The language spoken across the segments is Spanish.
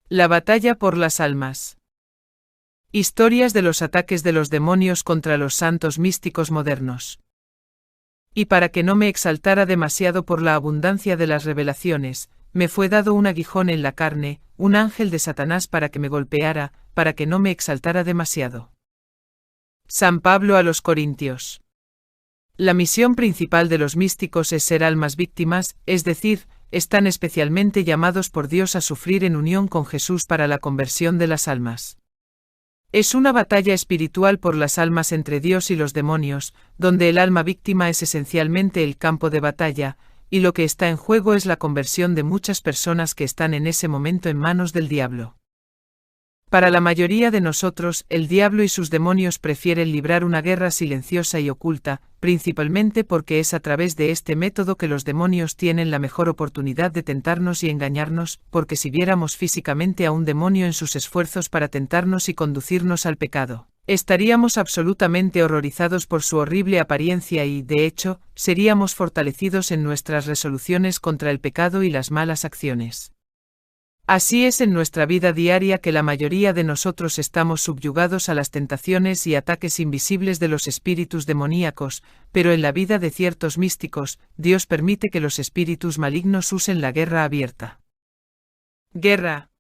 La batalla por las almas. Historias de los ataques de los demonios contra los santos místicos modernos. Y para que no me exaltara demasiado por la abundancia de las revelaciones, me fue dado un aguijón en la carne, un ángel de Satanás para que me golpeara, para que no me exaltara demasiado. San Pablo a los Corintios. La misión principal de los místicos es ser almas víctimas, es decir, están especialmente llamados por Dios a sufrir en unión con Jesús para la conversión de las almas. Es una batalla espiritual por las almas entre Dios y los demonios, donde el alma víctima es esencialmente el campo de batalla, y lo que está en juego es la conversión de muchas personas que están en ese momento en manos del diablo. Para la mayoría de nosotros, el diablo y sus demonios prefieren librar una guerra silenciosa y oculta, principalmente porque es a través de este método que los demonios tienen la mejor oportunidad de tentarnos y engañarnos, porque si viéramos físicamente a un demonio en sus esfuerzos para tentarnos y conducirnos al pecado, estaríamos absolutamente horrorizados por su horrible apariencia y, de hecho, seríamos fortalecidos en nuestras resoluciones contra el pecado y las malas acciones. Así es en nuestra vida diaria que la mayoría de nosotros estamos subyugados a las tentaciones y ataques invisibles de los espíritus demoníacos, pero en la vida de ciertos místicos, Dios permite que los espíritus malignos usen la guerra abierta. Guerra.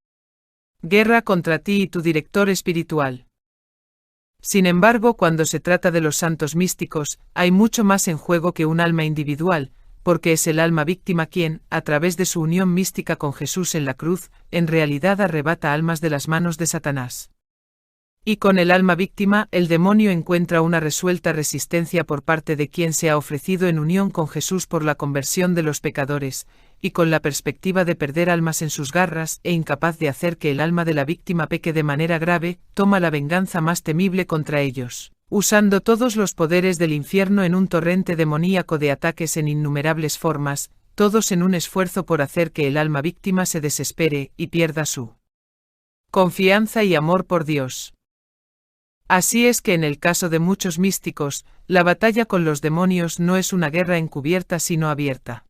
Guerra contra ti y tu director espiritual. Sin embargo, cuando se trata de los santos místicos, hay mucho más en juego que un alma individual, porque es el alma víctima quien, a través de su unión mística con Jesús en la cruz, en realidad arrebata almas de las manos de Satanás. Y con el alma víctima, el demonio encuentra una resuelta resistencia por parte de quien se ha ofrecido en unión con Jesús por la conversión de los pecadores, y con la perspectiva de perder almas en sus garras e incapaz de hacer que el alma de la víctima peque de manera grave, toma la venganza más temible contra ellos, usando todos los poderes del infierno en un torrente demoníaco de ataques en innumerables formas, todos en un esfuerzo por hacer que el alma víctima se desespere y pierda su confianza y amor por Dios. Así es que en el caso de muchos místicos, la batalla con los demonios no es una guerra encubierta sino abierta.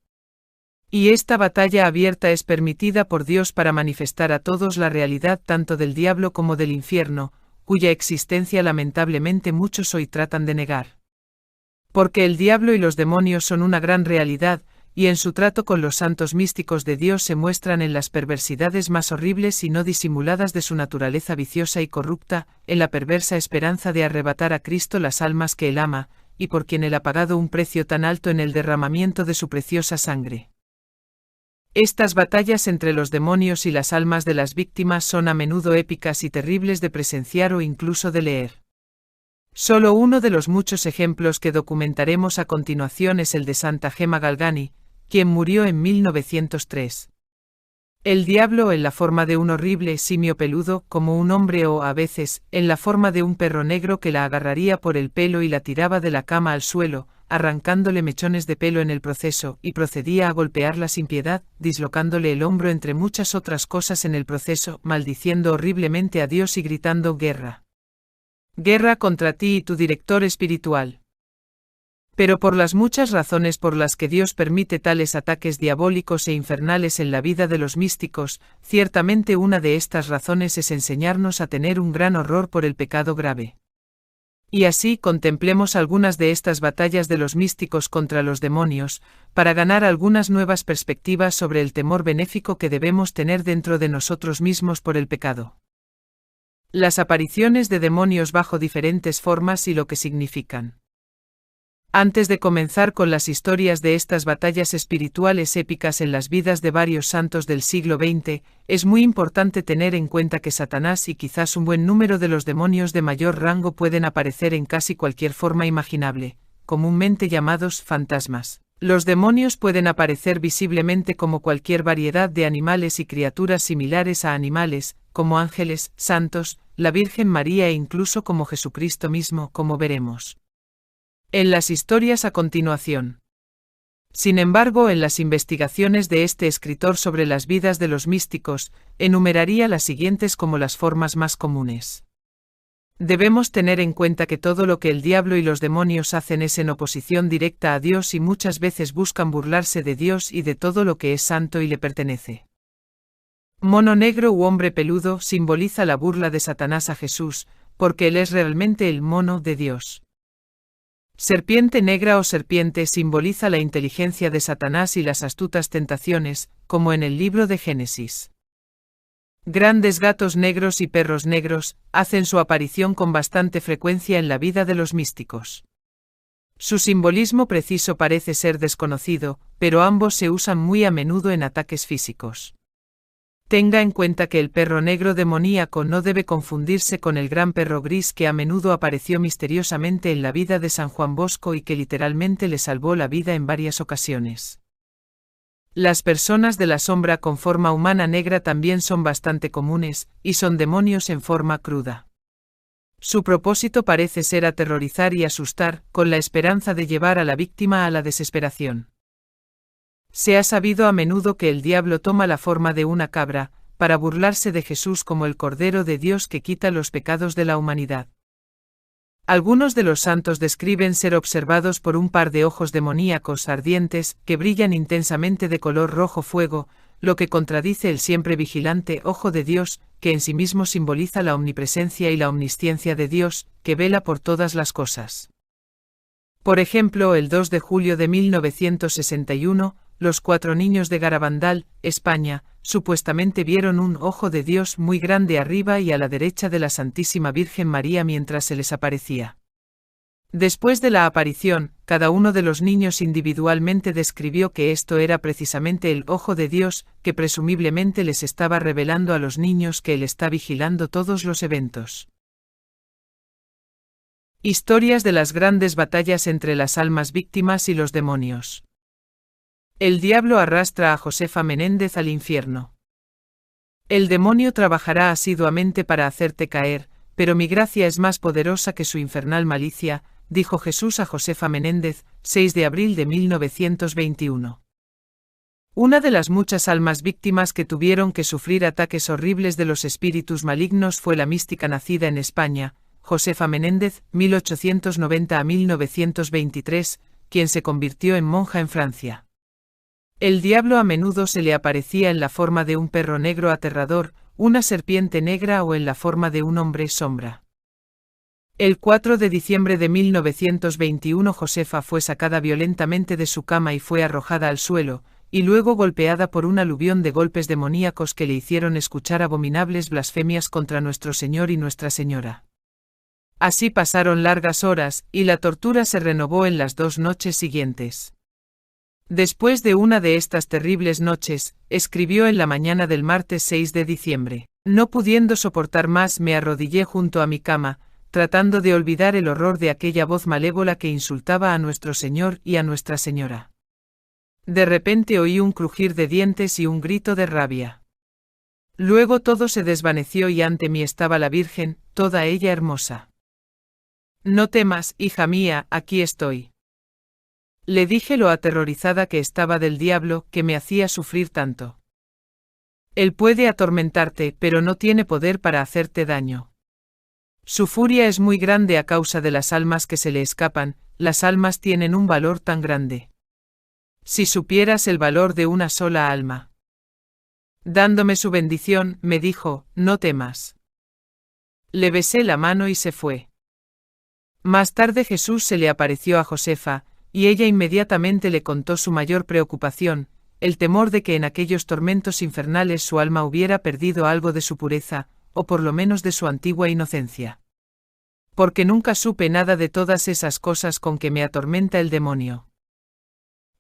Y esta batalla abierta es permitida por Dios para manifestar a todos la realidad tanto del diablo como del infierno, cuya existencia lamentablemente muchos hoy tratan de negar. Porque el diablo y los demonios son una gran realidad, y en su trato con los santos místicos de Dios se muestran en las perversidades más horribles y no disimuladas de su naturaleza viciosa y corrupta, en la perversa esperanza de arrebatar a Cristo las almas que Él ama, y por quien Él ha pagado un precio tan alto en el derramamiento de su preciosa sangre. Estas batallas entre los demonios y las almas de las víctimas son a menudo épicas y terribles de presenciar o incluso de leer. Solo uno de los muchos ejemplos que documentaremos a continuación es el de Santa Gemma Galgani, quien murió en 1903. El diablo en la forma de un horrible simio peludo, como un hombre o, a veces, en la forma de un perro negro que la agarraría por el pelo y la tiraba de la cama al suelo, arrancándole mechones de pelo en el proceso, y procedía a golpearla sin piedad, dislocándole el hombro entre muchas otras cosas en el proceso, maldiciendo horriblemente a Dios y gritando guerra. Guerra contra ti y tu director espiritual. Pero por las muchas razones por las que Dios permite tales ataques diabólicos e infernales en la vida de los místicos, ciertamente una de estas razones es enseñarnos a tener un gran horror por el pecado grave. Y así contemplemos algunas de estas batallas de los místicos contra los demonios, para ganar algunas nuevas perspectivas sobre el temor benéfico que debemos tener dentro de nosotros mismos por el pecado. Las apariciones de demonios bajo diferentes formas y lo que significan. Antes de comenzar con las historias de estas batallas espirituales épicas en las vidas de varios santos del siglo XX, es muy importante tener en cuenta que Satanás y quizás un buen número de los demonios de mayor rango pueden aparecer en casi cualquier forma imaginable, comúnmente llamados fantasmas. Los demonios pueden aparecer visiblemente como cualquier variedad de animales y criaturas similares a animales, como ángeles, santos, la Virgen María e incluso como Jesucristo mismo, como veremos en las historias a continuación. Sin embargo, en las investigaciones de este escritor sobre las vidas de los místicos, enumeraría las siguientes como las formas más comunes. Debemos tener en cuenta que todo lo que el diablo y los demonios hacen es en oposición directa a Dios y muchas veces buscan burlarse de Dios y de todo lo que es santo y le pertenece. Mono negro u hombre peludo simboliza la burla de Satanás a Jesús, porque él es realmente el mono de Dios. Serpiente negra o serpiente simboliza la inteligencia de Satanás y las astutas tentaciones, como en el libro de Génesis. Grandes gatos negros y perros negros hacen su aparición con bastante frecuencia en la vida de los místicos. Su simbolismo preciso parece ser desconocido, pero ambos se usan muy a menudo en ataques físicos. Tenga en cuenta que el perro negro demoníaco no debe confundirse con el gran perro gris que a menudo apareció misteriosamente en la vida de San Juan Bosco y que literalmente le salvó la vida en varias ocasiones. Las personas de la sombra con forma humana negra también son bastante comunes, y son demonios en forma cruda. Su propósito parece ser aterrorizar y asustar, con la esperanza de llevar a la víctima a la desesperación. Se ha sabido a menudo que el diablo toma la forma de una cabra, para burlarse de Jesús como el Cordero de Dios que quita los pecados de la humanidad. Algunos de los santos describen ser observados por un par de ojos demoníacos ardientes que brillan intensamente de color rojo fuego, lo que contradice el siempre vigilante ojo de Dios, que en sí mismo simboliza la omnipresencia y la omnisciencia de Dios, que vela por todas las cosas. Por ejemplo, el 2 de julio de 1961, los 4 niños de Garabandal, España, supuestamente vieron un ojo de Dios muy grande arriba y a la derecha de la Santísima Virgen María mientras se les aparecía. Después de la aparición, cada uno de los niños individualmente describió que esto era precisamente el ojo de Dios, que presumiblemente les estaba revelando a los niños que Él está vigilando todos los eventos. Historias de las grandes batallas entre las almas víctimas y los demonios. El diablo arrastra a Josefa Menéndez al infierno. El demonio trabajará asiduamente para hacerte caer, pero mi gracia es más poderosa que su infernal malicia, dijo Jesús a Josefa Menéndez, 6 de abril de 1921. Una de las muchas almas víctimas que tuvieron que sufrir ataques horribles de los espíritus malignos fue la mística nacida en España, Josefa Menéndez, 1890 a 1923, quien se convirtió en monja en Francia. El diablo a menudo se le aparecía en la forma de un perro negro aterrador, una serpiente negra o en la forma de un hombre sombra. El 4 de diciembre de 1921 Josefa fue sacada violentamente de su cama y fue arrojada al suelo, y luego golpeada por un aluvión de golpes demoníacos que le hicieron escuchar abominables blasfemias contra nuestro Señor y Nuestra Señora. Así pasaron largas horas, y la tortura se renovó en las 2 noches siguientes. Después de una de estas terribles noches, escribió en la mañana del martes 6 de diciembre. No pudiendo soportar más me arrodillé junto a mi cama, tratando de olvidar el horror de aquella voz malévola que insultaba a nuestro Señor y a Nuestra Señora. De repente oí un crujir de dientes y un grito de rabia. Luego todo se desvaneció y ante mí estaba la Virgen, toda ella hermosa. No temas, hija mía, aquí estoy. Le dije lo aterrorizada que estaba del diablo que me hacía sufrir tanto. Él puede atormentarte, pero no tiene poder para hacerte daño. Su furia es muy grande a causa de las almas que se le escapan, las almas tienen un valor tan grande. Si supieras el valor de una sola alma. Dándome su bendición, me dijo, no temas. Le besé la mano y se fue. Más tarde Jesús se le apareció a Josefa, y ella inmediatamente le contó su mayor preocupación, el temor de que en aquellos tormentos infernales su alma hubiera perdido algo de su pureza, o por lo menos de su antigua inocencia. Porque nunca supe nada de todas esas cosas con que me atormenta el demonio.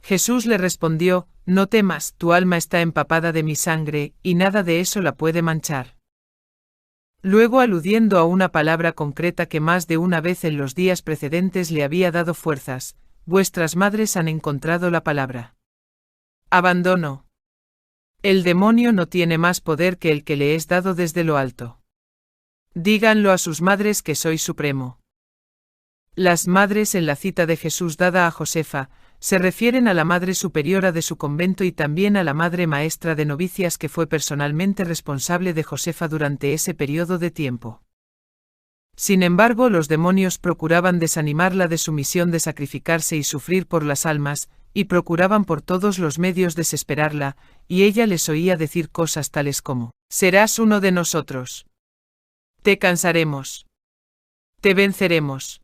Jesús le respondió, no temas, tu alma está empapada de mi sangre, y nada de eso la puede manchar. Luego aludiendo a una palabra concreta que más de una vez en los días precedentes le había dado fuerzas, vuestras madres han encontrado la palabra. Abandono. El demonio no tiene más poder que el que le es dado desde lo alto. Díganlo a sus madres que soy supremo. Las madres en la cita de Jesús dada a Josefa, se refieren a la madre superiora de su convento y también a la madre maestra de novicias que fue personalmente responsable de Josefa durante ese periodo de tiempo. Sin embargo, los demonios procuraban desanimarla de su misión de sacrificarse y sufrir por las almas, y procuraban por todos los medios desesperarla, y ella les oía decir cosas tales como: Serás uno de nosotros. Te cansaremos. Te venceremos.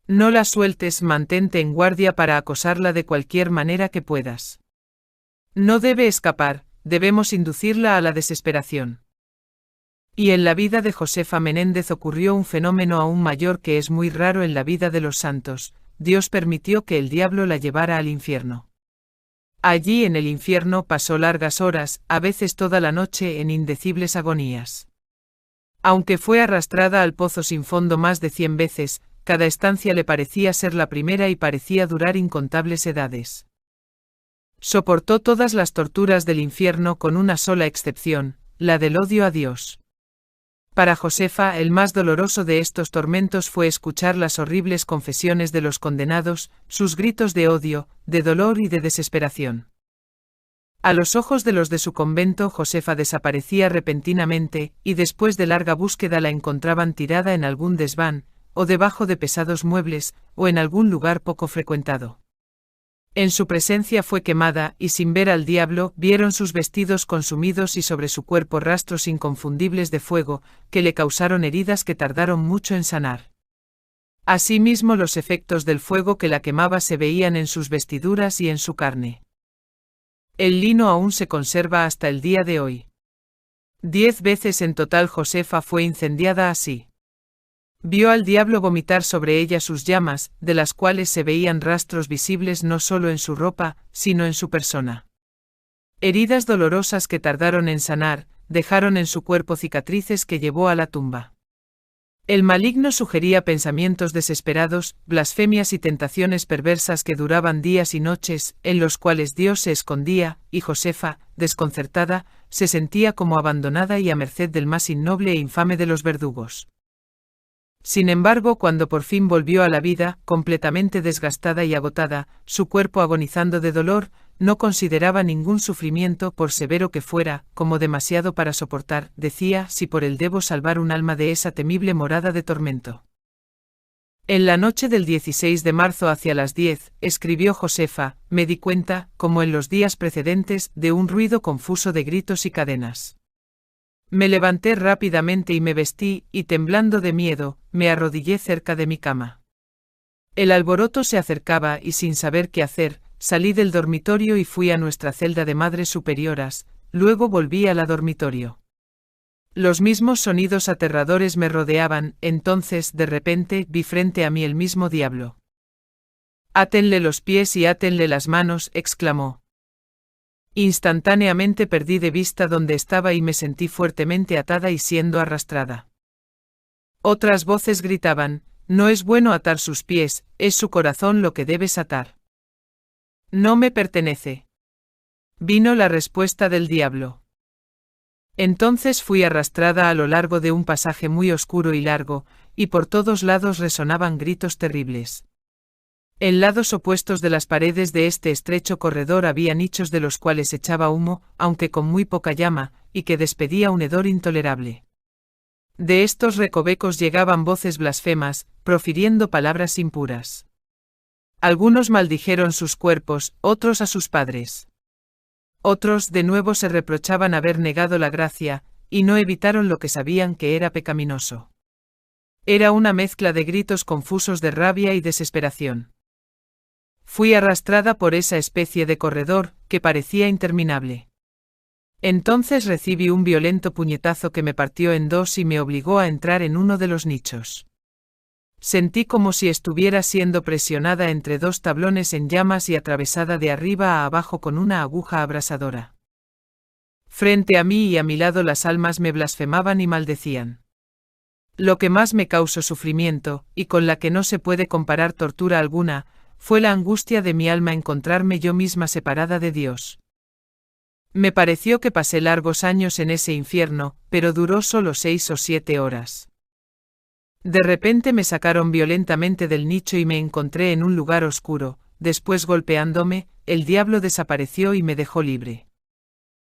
No la sueltes, mantente en guardia para acosarla de cualquier manera que puedas. No debe escapar, debemos inducirla a la desesperación. Y en la vida de Josefa Menéndez ocurrió un fenómeno aún mayor que es muy raro en la vida de los santos: Dios permitió que el diablo la llevara al infierno. Allí en el infierno pasó largas horas, a veces toda la noche, en indecibles agonías. Aunque fue arrastrada al pozo sin fondo más de 100 veces, cada estancia le parecía ser la primera y parecía durar incontables edades. Soportó todas las torturas del infierno con una sola excepción, la del odio a Dios. Para Josefa, el más doloroso de estos tormentos fue escuchar las horribles confesiones de los condenados, sus gritos de odio, de dolor y de desesperación. A los ojos de los de su convento, Josefa desaparecía repentinamente, y después de larga búsqueda la encontraban tirada en algún desván, o debajo de pesados muebles, o en algún lugar poco frecuentado. En su presencia fue quemada, y sin ver al diablo, vieron sus vestidos consumidos y sobre su cuerpo rastros inconfundibles de fuego, que le causaron heridas que tardaron mucho en sanar. Asimismo, los efectos del fuego que la quemaba se veían en sus vestiduras y en su carne. El lino aún se conserva hasta el día de hoy. 10 veces en total Josefa fue incendiada así. Vio al diablo vomitar sobre ella sus llamas, de las cuales se veían rastros visibles no solo en su ropa, sino en su persona. Heridas dolorosas que tardaron en sanar, dejaron en su cuerpo cicatrices que llevó a la tumba. El maligno sugería pensamientos desesperados, blasfemias y tentaciones perversas que duraban días y noches, en los cuales Dios se escondía, y Josefa, desconcertada, se sentía como abandonada y a merced del más innoble e infame de los verdugos. Sin embargo, cuando por fin volvió a la vida, completamente desgastada y agotada, su cuerpo agonizando de dolor, no consideraba ningún sufrimiento, por severo que fuera, como demasiado para soportar, decía, si por él debo salvar un alma de esa temible morada de tormento. En la noche del 16 de marzo hacia las 10, escribió Josefa, me di cuenta, como en los días precedentes, de un ruido confuso de gritos y cadenas. Me levanté rápidamente y me vestí, y temblando de miedo, me arrodillé cerca de mi cama. El alboroto se acercaba y sin saber qué hacer, salí del dormitorio y fui a nuestra celda de madres superioras, luego volví al dormitorio. Los mismos sonidos aterradores me rodeaban, entonces de repente vi frente a mí el mismo diablo. «Átenle los pies y átenle las manos», exclamó. Instantáneamente perdí de vista dónde estaba y me sentí fuertemente atada y siendo arrastrada. Otras voces gritaban, no es bueno atar sus pies, es su corazón lo que debes atar. No me pertenece. Vino la respuesta del diablo. Entonces fui arrastrada a lo largo de un pasaje muy oscuro y largo, y por todos lados resonaban gritos terribles. En lados opuestos de las paredes de este estrecho corredor había nichos de los cuales echaba humo, aunque con muy poca llama, y que despedía un hedor intolerable. De estos recovecos llegaban voces blasfemas, profiriendo palabras impuras. Algunos maldijeron sus cuerpos, otros a sus padres. Otros de nuevo se reprochaban haber negado la gracia, y no evitaron lo que sabían que era pecaminoso. Era una mezcla de gritos confusos de rabia y desesperación. Fui arrastrada por esa especie de corredor, que parecía interminable. Entonces recibí un violento puñetazo que me partió en dos y me obligó a entrar en uno de los nichos. Sentí como si estuviera siendo presionada entre dos tablones en llamas y atravesada de arriba a abajo con una aguja abrasadora. Frente a mí y a mi lado las almas me blasfemaban y maldecían. Lo que más me causó sufrimiento, y con la que no se puede comparar tortura alguna, fue la angustia de mi alma encontrarme yo misma separada de Dios. Me pareció que pasé largos años en ese infierno, pero duró solo 6 o 7 horas. De repente me sacaron violentamente del nicho y me encontré en un lugar oscuro, después golpeándome, el diablo desapareció y me dejó libre.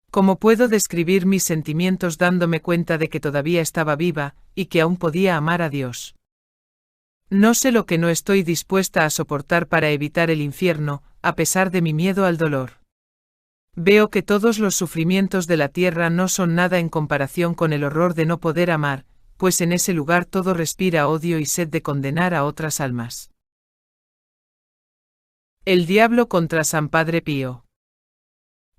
¿Cómo puedo describir mis sentimientos dándome cuenta de que todavía estaba viva, y que aún podía amar a Dios? No sé lo que no estoy dispuesta a soportar para evitar el infierno, a pesar de mi miedo al dolor. Veo que todos los sufrimientos de la tierra no son nada en comparación con el horror de no poder amar, pues en ese lugar todo respira odio y sed de condenar a otras almas. El diablo contra San Padre Pío.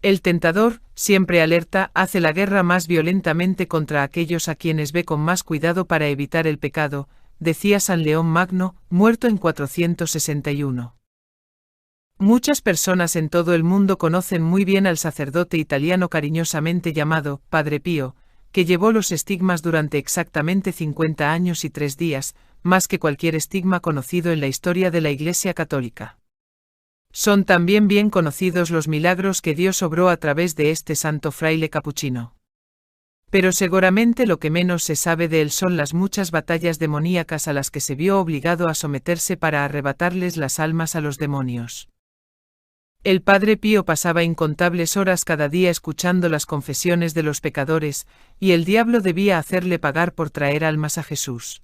El tentador, siempre alerta, hace la guerra más violentamente contra aquellos a quienes ve con más cuidado para evitar el pecado, decía San León Magno, muerto en 461. Muchas personas en todo el mundo conocen muy bien al sacerdote italiano cariñosamente llamado Padre Pío, que llevó los estigmas durante exactamente 50 años y 3 días, más que cualquier estigma conocido en la historia de la Iglesia Católica. Son también bien conocidos los milagros que Dios obró a través de este santo fraile capuchino. Pero seguramente lo que menos se sabe de él son las muchas batallas demoníacas a las que se vio obligado a someterse para arrebatarles las almas a los demonios. El Padre Pío pasaba incontables horas cada día escuchando las confesiones de los pecadores, y el diablo debía hacerle pagar por traer almas a Jesús.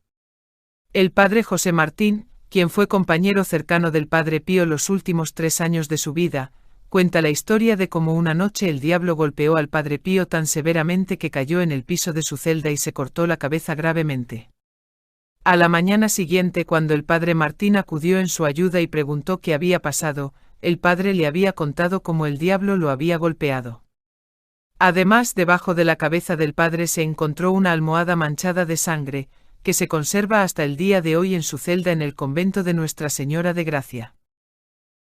El Padre José Martín, quien fue compañero cercano del Padre Pío los últimos 3 años de su vida, cuenta la historia de cómo una noche el diablo golpeó al Padre Pío tan severamente que cayó en el piso de su celda y se cortó la cabeza gravemente. A la mañana siguiente, cuando el Padre Martín acudió en su ayuda y preguntó qué había pasado, el padre le había contado cómo el diablo lo había golpeado. Además, debajo de la cabeza del padre se encontró una almohada manchada de sangre, que se conserva hasta el día de hoy en su celda en el convento de Nuestra Señora de Gracia.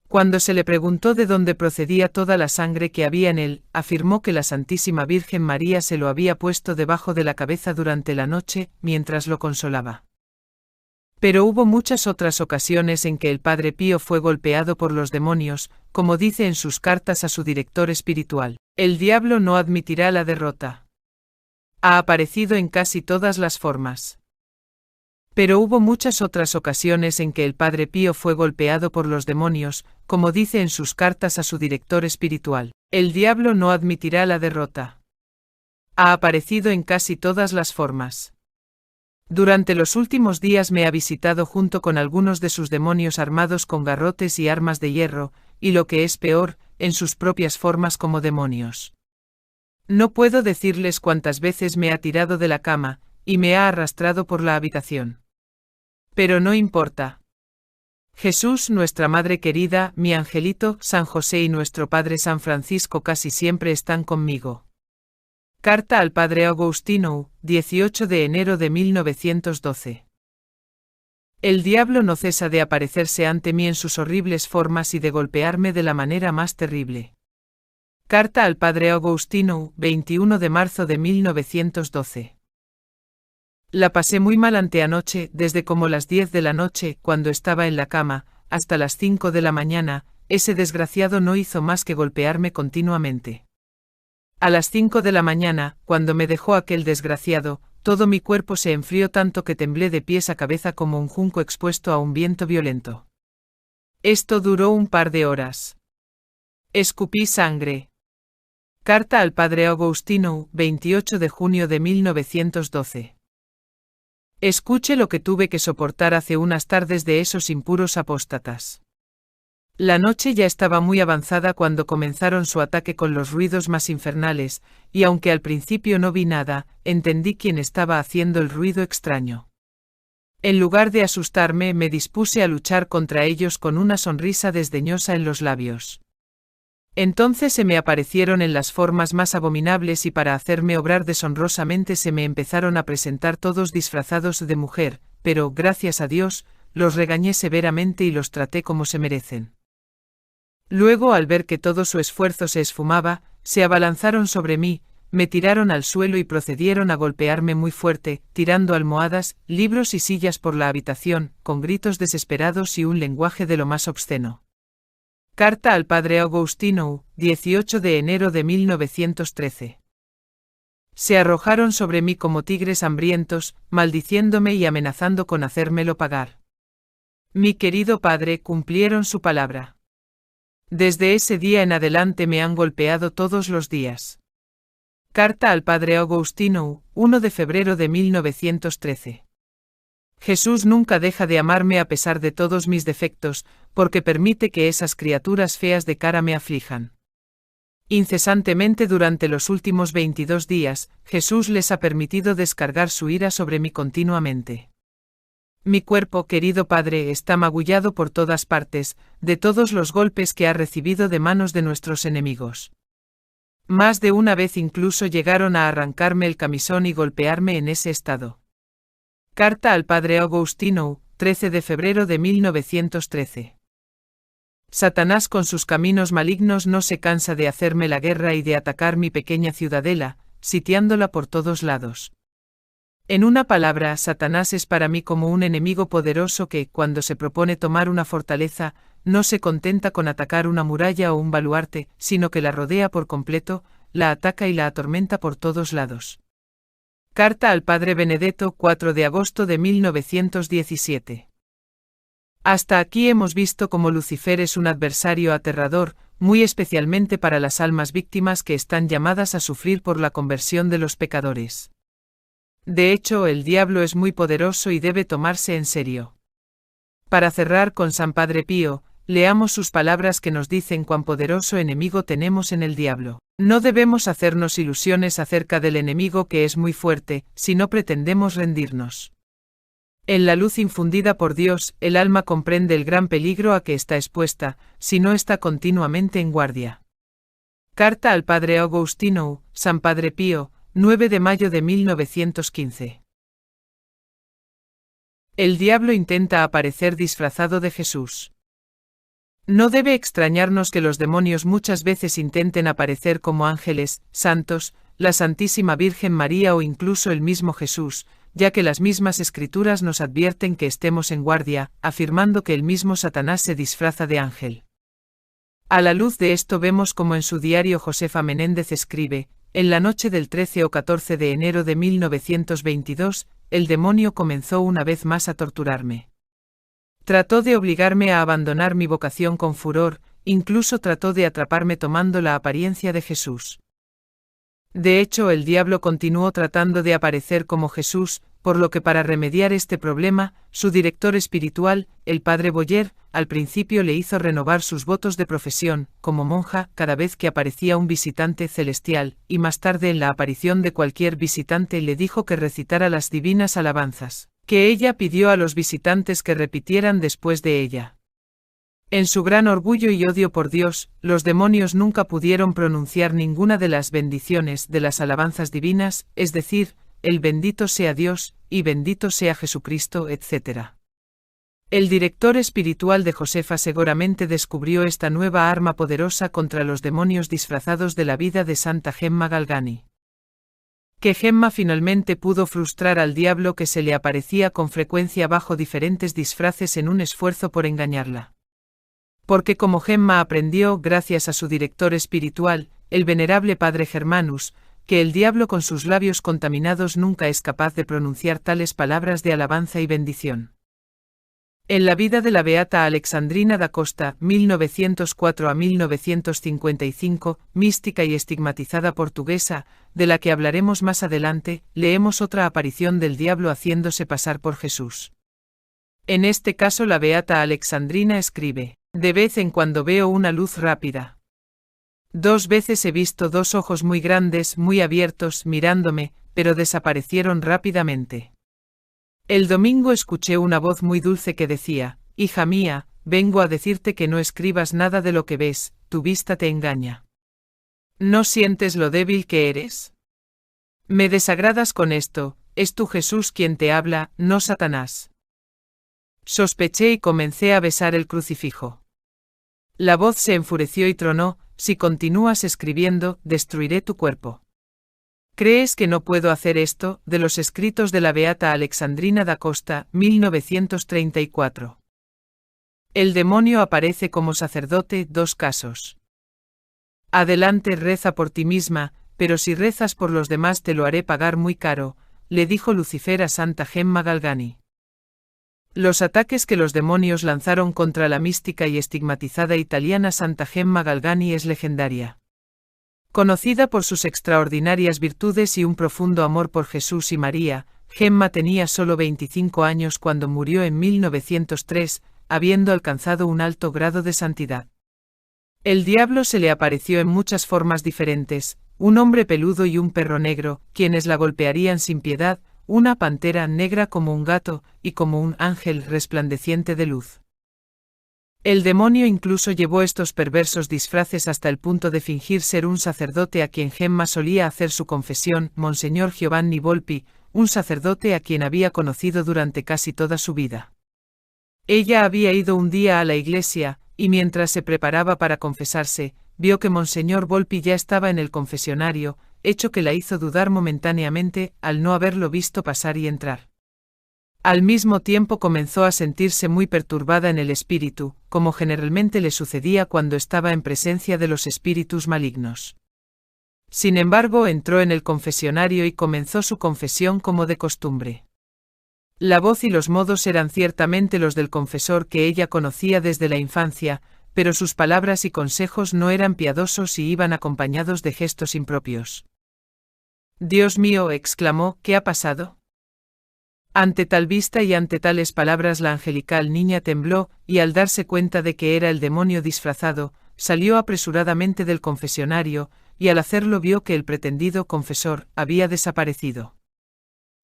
Cuando se le preguntó de dónde procedía toda la sangre que había en él, afirmó que la Santísima Virgen María se lo había puesto debajo de la cabeza durante la noche, mientras lo consolaba. Pero hubo muchas otras ocasiones en que el Padre Pío fue golpeado por los demonios, como dice en sus cartas a su director espiritual. El diablo no admitirá la derrota. Ha aparecido en casi todas las formas. Pero hubo muchas otras ocasiones en que el Padre Pío fue golpeado por los demonios, como dice en sus cartas a su director espiritual. El diablo no admitirá la derrota. Ha aparecido en casi todas las formas. Durante los últimos días me ha visitado junto con algunos de sus demonios armados con garrotes y armas de hierro, y lo que es peor, en sus propias formas como demonios. No puedo decirles cuántas veces me ha tirado de la cama, y me ha arrastrado por la habitación. Pero no importa. Jesús, nuestra Madre querida, mi angelito, San José y nuestro Padre San Francisco casi siempre están conmigo. Carta al Padre Agostino, 18 de enero de 1912. El diablo no cesa de aparecerse ante mí en sus horribles formas y de golpearme de la manera más terrible. Carta al Padre Agostino, 21 de marzo de 1912. La pasé muy mal anteanoche, desde como las 10 de la noche, cuando estaba en la cama, hasta las 5 de la mañana, ese desgraciado no hizo más que golpearme continuamente. A las 5 de la mañana, cuando me dejó aquel desgraciado, todo mi cuerpo se enfrió tanto que temblé de pies a cabeza como un junco expuesto a un viento violento. Esto duró un par de horas. Escupí sangre. Carta al Padre Agostino, 28 de junio de 1912. Escuche lo que tuve que soportar hace unas tardes de esos impuros apóstatas. La noche ya estaba muy avanzada cuando comenzaron su ataque con los ruidos más infernales, y aunque al principio no vi nada, entendí quién estaba haciendo el ruido extraño. En lugar de asustarme, me dispuse a luchar contra ellos con una sonrisa desdeñosa en los labios. Entonces se me aparecieron en las formas más abominables y para hacerme obrar deshonrosamente se me empezaron a presentar todos disfrazados de mujer, pero, gracias a Dios, los regañé severamente y los traté como se merecen. Luego, al ver que todo su esfuerzo se esfumaba, se abalanzaron sobre mí, me tiraron al suelo y procedieron a golpearme muy fuerte, tirando almohadas, libros y sillas por la habitación, con gritos desesperados y un lenguaje de lo más obsceno. Carta al Padre Agostino, 18 de enero de 1913. Se arrojaron sobre mí como tigres hambrientos, maldiciéndome y amenazando con hacérmelo pagar. Mi querido padre, cumplieron su palabra. Desde ese día en adelante me han golpeado todos los días. Carta al Padre Agostino, 1 de febrero de 1913. Jesús nunca deja de amarme a pesar de todos mis defectos, porque permite que esas criaturas feas de cara me aflijan. Incesantemente durante los últimos 22 días, Jesús les ha permitido descargar su ira sobre mí continuamente. Mi cuerpo, querido Padre, está magullado por todas partes, de todos los golpes que ha recibido de manos de nuestros enemigos. Más de una vez incluso llegaron a arrancarme el camisón y golpearme en ese estado. Carta al Padre Agostino, 13 de febrero de 1913. Satanás con sus caminos malignos no se cansa de hacerme la guerra y de atacar mi pequeña ciudadela, sitiándola por todos lados. En una palabra, Satanás es para mí como un enemigo poderoso que, cuando se propone tomar una fortaleza, no se contenta con atacar una muralla o un baluarte, sino que la rodea por completo, la ataca y la atormenta por todos lados. Carta al Padre Benedetto, 4 de agosto de 1917. Hasta aquí hemos visto cómo Lucifer es un adversario aterrador, muy especialmente para las almas víctimas que están llamadas a sufrir por la conversión de los pecadores. De hecho, el diablo es muy poderoso y debe tomarse en serio. Para cerrar con San Padre Pío, leamos sus palabras que nos dicen cuán poderoso enemigo tenemos en el diablo. No debemos hacernos ilusiones acerca del enemigo que es muy fuerte, si no pretendemos rendirnos. En la luz infundida por Dios, el alma comprende el gran peligro a que está expuesta, si no está continuamente en guardia. Carta al Padre Agostino, San Padre Pío, 9 de mayo de 1915. El diablo intenta aparecer disfrazado de Jesús. No debe extrañarnos que los demonios muchas veces intenten aparecer como ángeles, santos, la Santísima Virgen María o incluso el mismo Jesús, ya que las mismas escrituras nos advierten que estemos en guardia, afirmando que el mismo Satanás se disfraza de ángel. A la luz de esto vemos como en su diario Josefa Menéndez escribe, en la noche del 13 o 14 de enero de 1922, el demonio comenzó una vez más a torturarme. Trató de obligarme a abandonar mi vocación con furor, incluso trató de atraparme tomando la apariencia de Jesús. De hecho, el diablo continuó tratando de aparecer como Jesús, por lo que para remediar este problema, su director espiritual, el padre Boyer, al principio le hizo renovar sus votos de profesión, como monja, cada vez que aparecía un visitante celestial, y más tarde en la aparición de cualquier visitante le dijo que recitara las divinas alabanzas, que ella pidió a los visitantes que repitieran después de ella. En su gran orgullo y odio por Dios, los demonios nunca pudieron pronunciar ninguna de las bendiciones de las alabanzas divinas, es decir, el bendito sea Dios, y bendito sea Jesucristo, etc. El director espiritual de Josefa seguramente descubrió esta nueva arma poderosa contra los demonios disfrazados de la vida de Santa Gemma Galgani. Que Gemma finalmente pudo frustrar al diablo que se le aparecía con frecuencia bajo diferentes disfraces en un esfuerzo por engañarla. Porque como Gemma aprendió, gracias a su director espiritual, el venerable padre Germanus, que el diablo con sus labios contaminados nunca es capaz de pronunciar tales palabras de alabanza y bendición. En la vida de la beata Alexandrina da Costa, 1904 a 1955, mística y estigmatizada portuguesa, de la que hablaremos más adelante, leemos otra aparición del diablo haciéndose pasar por Jesús. En este caso la beata Alexandrina escribe: de vez en cuando veo una luz rápida. 2 veces he visto 2 ojos muy grandes, muy abiertos, mirándome, pero desaparecieron rápidamente. El domingo escuché una voz muy dulce que decía: hija mía, vengo a decirte que no escribas nada de lo que ves, tu vista te engaña. ¿No sientes lo débil que eres? Me desagradas con esto, es tu Jesús quien te habla, no Satanás. Sospeché y comencé a besar el crucifijo. La voz se enfureció y tronó: si continúas escribiendo, destruiré tu cuerpo. ¿Crees que no puedo hacer esto? De los escritos de la beata Alexandrina da Costa, 1934. El demonio aparece como sacerdote, 2 casos. Adelante, reza por ti misma, pero si rezas por los demás te lo haré pagar muy caro, le dijo Lucifer a Santa Gemma Galgani. Los ataques que los demonios lanzaron contra la mística y estigmatizada italiana Santa Gemma Galgani es legendaria. Conocida por sus extraordinarias virtudes y un profundo amor por Jesús y María, Gemma tenía solo 25 años cuando murió en 1903, habiendo alcanzado un alto grado de santidad. El diablo se le apareció en muchas formas diferentes, un hombre peludo y un perro negro, quienes la golpearían sin piedad, una pantera negra como un gato, y como un ángel resplandeciente de luz. El demonio incluso llevó estos perversos disfraces hasta el punto de fingir ser un sacerdote a quien Gemma solía hacer su confesión, Monseñor Giovanni Volpi, un sacerdote a quien había conocido durante casi toda su vida. Ella había ido un día a la iglesia, y mientras se preparaba para confesarse, vio que Monseñor Volpi ya estaba en el confesionario, hecho que la hizo dudar momentáneamente al no haberlo visto pasar y entrar. Al mismo tiempo comenzó a sentirse muy perturbada en el espíritu, como generalmente le sucedía cuando estaba en presencia de los espíritus malignos. Sin embargo, entró en el confesionario y comenzó su confesión como de costumbre. La voz y los modos eran ciertamente los del confesor que ella conocía desde la infancia, pero sus palabras y consejos no eran piadosos y iban acompañados de gestos impropios. «Dios mío», exclamó, «¿qué ha pasado?». Ante tal vista y ante tales palabras la angelical niña tembló, y al darse cuenta de que era el demonio disfrazado, salió apresuradamente del confesionario, y al hacerlo vio que el pretendido confesor había desaparecido.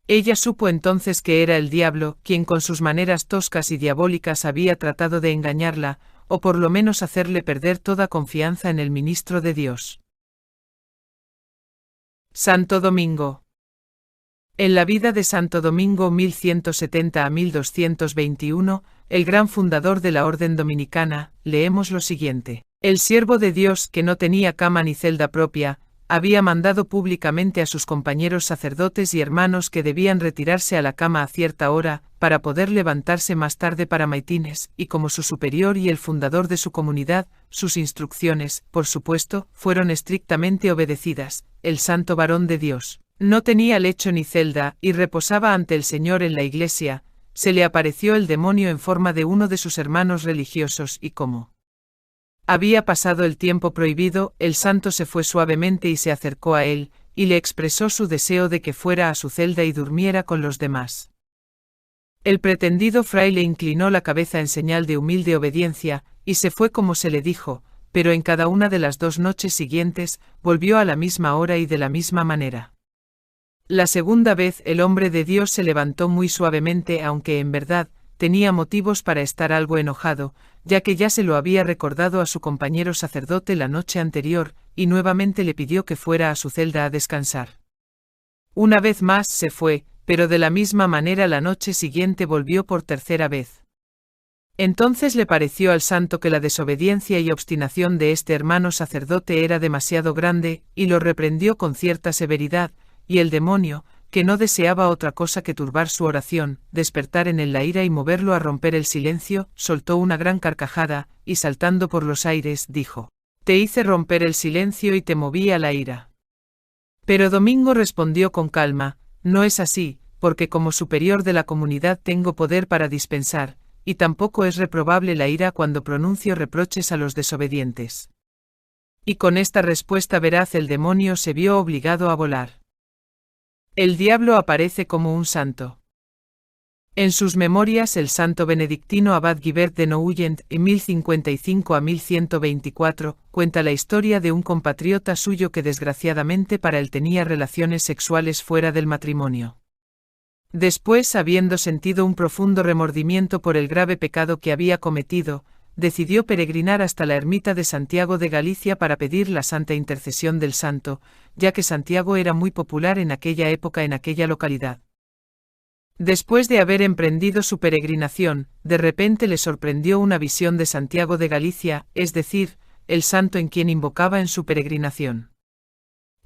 Ella supo entonces que era el diablo, quien con sus maneras toscas y diabólicas había tratado de engañarla, o por lo menos hacerle perder toda confianza en el ministro de Dios. Santo Domingo. En la vida de Santo Domingo 1170 a 1221, el gran fundador de la orden dominicana, leemos lo siguiente. El siervo de Dios, que no tenía cama ni celda propia, había mandado públicamente a sus compañeros sacerdotes y hermanos que debían retirarse a la cama a cierta hora, para poder levantarse más tarde para maitines, y como su superior y el fundador de su comunidad, sus instrucciones, por supuesto, fueron estrictamente obedecidas. El santo varón de Dios no tenía lecho ni celda, y reposaba ante el Señor en la iglesia. Se le apareció el demonio en forma de uno de sus hermanos religiosos y como había pasado el tiempo prohibido, el santo se fue suavemente y se acercó a él, y le expresó su deseo de que fuera a su celda y durmiera con los demás. El pretendido fraile inclinó la cabeza en señal de humilde obediencia, y se fue como se le dijo, pero en cada una de las 2 noches siguientes, volvió a la misma hora y de la misma manera. La segunda vez el hombre de Dios se levantó muy suavemente, aunque en verdad tenía motivos para estar algo enojado, ya que ya se lo había recordado a su compañero sacerdote la noche anterior, y nuevamente le pidió que fuera a su celda a descansar. Una vez más se fue, pero de la misma manera la noche siguiente volvió por tercera vez. Entonces le pareció al santo que la desobediencia y obstinación de este hermano sacerdote era demasiado grande, y lo reprendió con cierta severidad, y el demonio, que no deseaba otra cosa que turbar su oración, despertar en él la ira y moverlo a romper el silencio, soltó una gran carcajada, y saltando por los aires, dijo: «Te hice romper el silencio y te moví a la ira». Pero Domingo respondió con calma: «No es así, porque como superior de la comunidad tengo poder para dispensar, y tampoco es reprobable la ira cuando pronuncio reproches a los desobedientes». Y con esta respuesta veraz el demonio se vio obligado a volar. El diablo aparece como un santo. En sus memorias el santo benedictino abad Guibert de Nouillent, en 1055 a 1124, cuenta la historia de un compatriota suyo que desgraciadamente para él tenía relaciones sexuales fuera del matrimonio. Después, habiendo sentido un profundo remordimiento por el grave pecado que había cometido, decidió peregrinar hasta la ermita de Santiago de Galicia para pedir la santa intercesión del santo, ya que Santiago era muy popular en aquella época en aquella localidad. Después de haber emprendido su peregrinación, de repente le sorprendió una visión de Santiago de Galicia, es decir, el santo en quien invocaba en su peregrinación.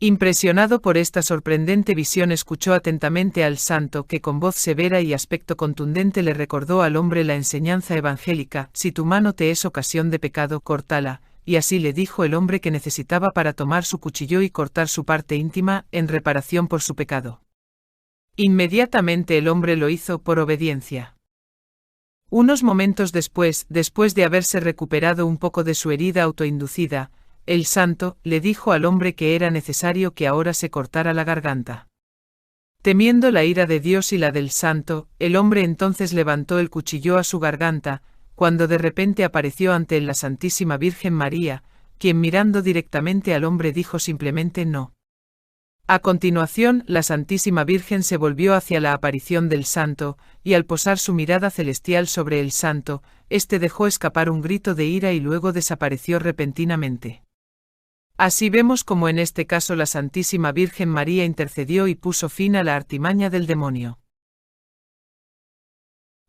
Impresionado por esta sorprendente visión, escuchó atentamente al santo que con voz severa y aspecto contundente le recordó al hombre la enseñanza evangélica: «Si tu mano te es ocasión de pecado, córtala», y así le dijo el hombre que necesitaba para tomar su cuchillo y cortar su parte íntima, en reparación por su pecado. Inmediatamente el hombre lo hizo por obediencia. Unos momentos después de haberse recuperado un poco de su herida autoinducida, el santo le dijo al hombre que era necesario que ahora se cortara la garganta. Temiendo la ira de Dios y la del santo, el hombre entonces levantó el cuchillo a su garganta, cuando de repente apareció ante él la Santísima Virgen María, quien mirando directamente al hombre dijo simplemente no. A continuación, la Santísima Virgen se volvió hacia la aparición del santo, y al posar su mirada celestial sobre el santo, éste dejó escapar un grito de ira y luego desapareció repentinamente. Así vemos como en este caso la Santísima Virgen María intercedió y puso fin a la artimaña del demonio.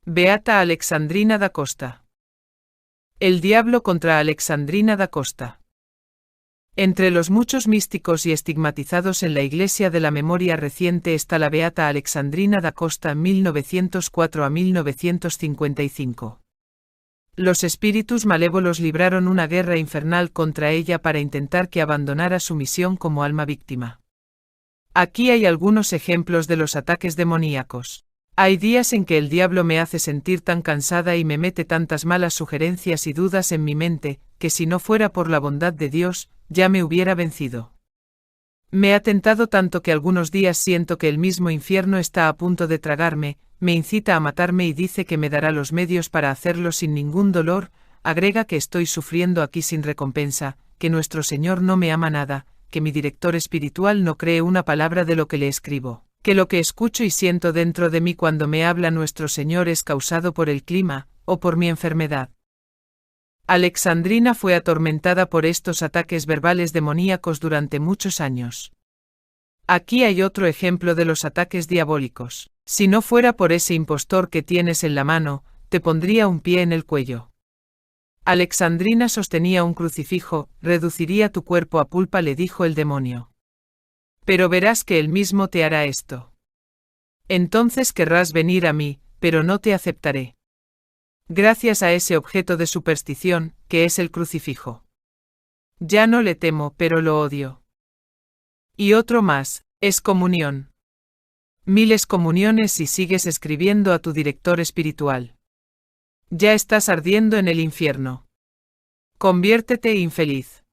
Beata Alexandrina da Costa. El diablo contra Alexandrina da Costa. Entre los muchos místicos y estigmatizados en la Iglesia de la memoria reciente está la beata Alexandrina da Costa 1904 a 1955. Los espíritus malévolos libraron una guerra infernal contra ella para intentar que abandonara su misión como alma víctima. Aquí hay algunos ejemplos de los ataques demoníacos. Hay días en que el diablo me hace sentir tan cansada y me mete tantas malas sugerencias y dudas en mi mente, que si no fuera por la bondad de Dios, ya me hubiera vencido. Me ha tentado tanto que algunos días siento que el mismo infierno está a punto de tragarme, me incita a matarme y dice que me dará los medios para hacerlo sin ningún dolor, agrega que estoy sufriendo aquí sin recompensa, que nuestro Señor no me ama nada, que mi director espiritual no cree una palabra de lo que le escribo, que lo que escucho y siento dentro de mí cuando me habla nuestro Señor es causado por el clima, o por mi enfermedad. Alexandrina fue atormentada por estos ataques verbales demoníacos durante muchos años. Aquí hay otro ejemplo de los ataques diabólicos. Si no fuera por ese impostor que tienes en la mano, te pondría un pie en el cuello. Alexandrina sostenía un crucifijo, reduciría tu cuerpo a pulpa, le dijo el demonio. Pero verás que él mismo te hará esto. Entonces querrás venir a mí, pero no te aceptaré. Gracias a ese objeto de superstición, que es el crucifijo. Ya no le temo, pero lo odio. Y otro más, excomunión. 1000 excomuniones si sigues escribiendo a tu director espiritual. Ya estás ardiendo en el infierno. Conviértete infeliz.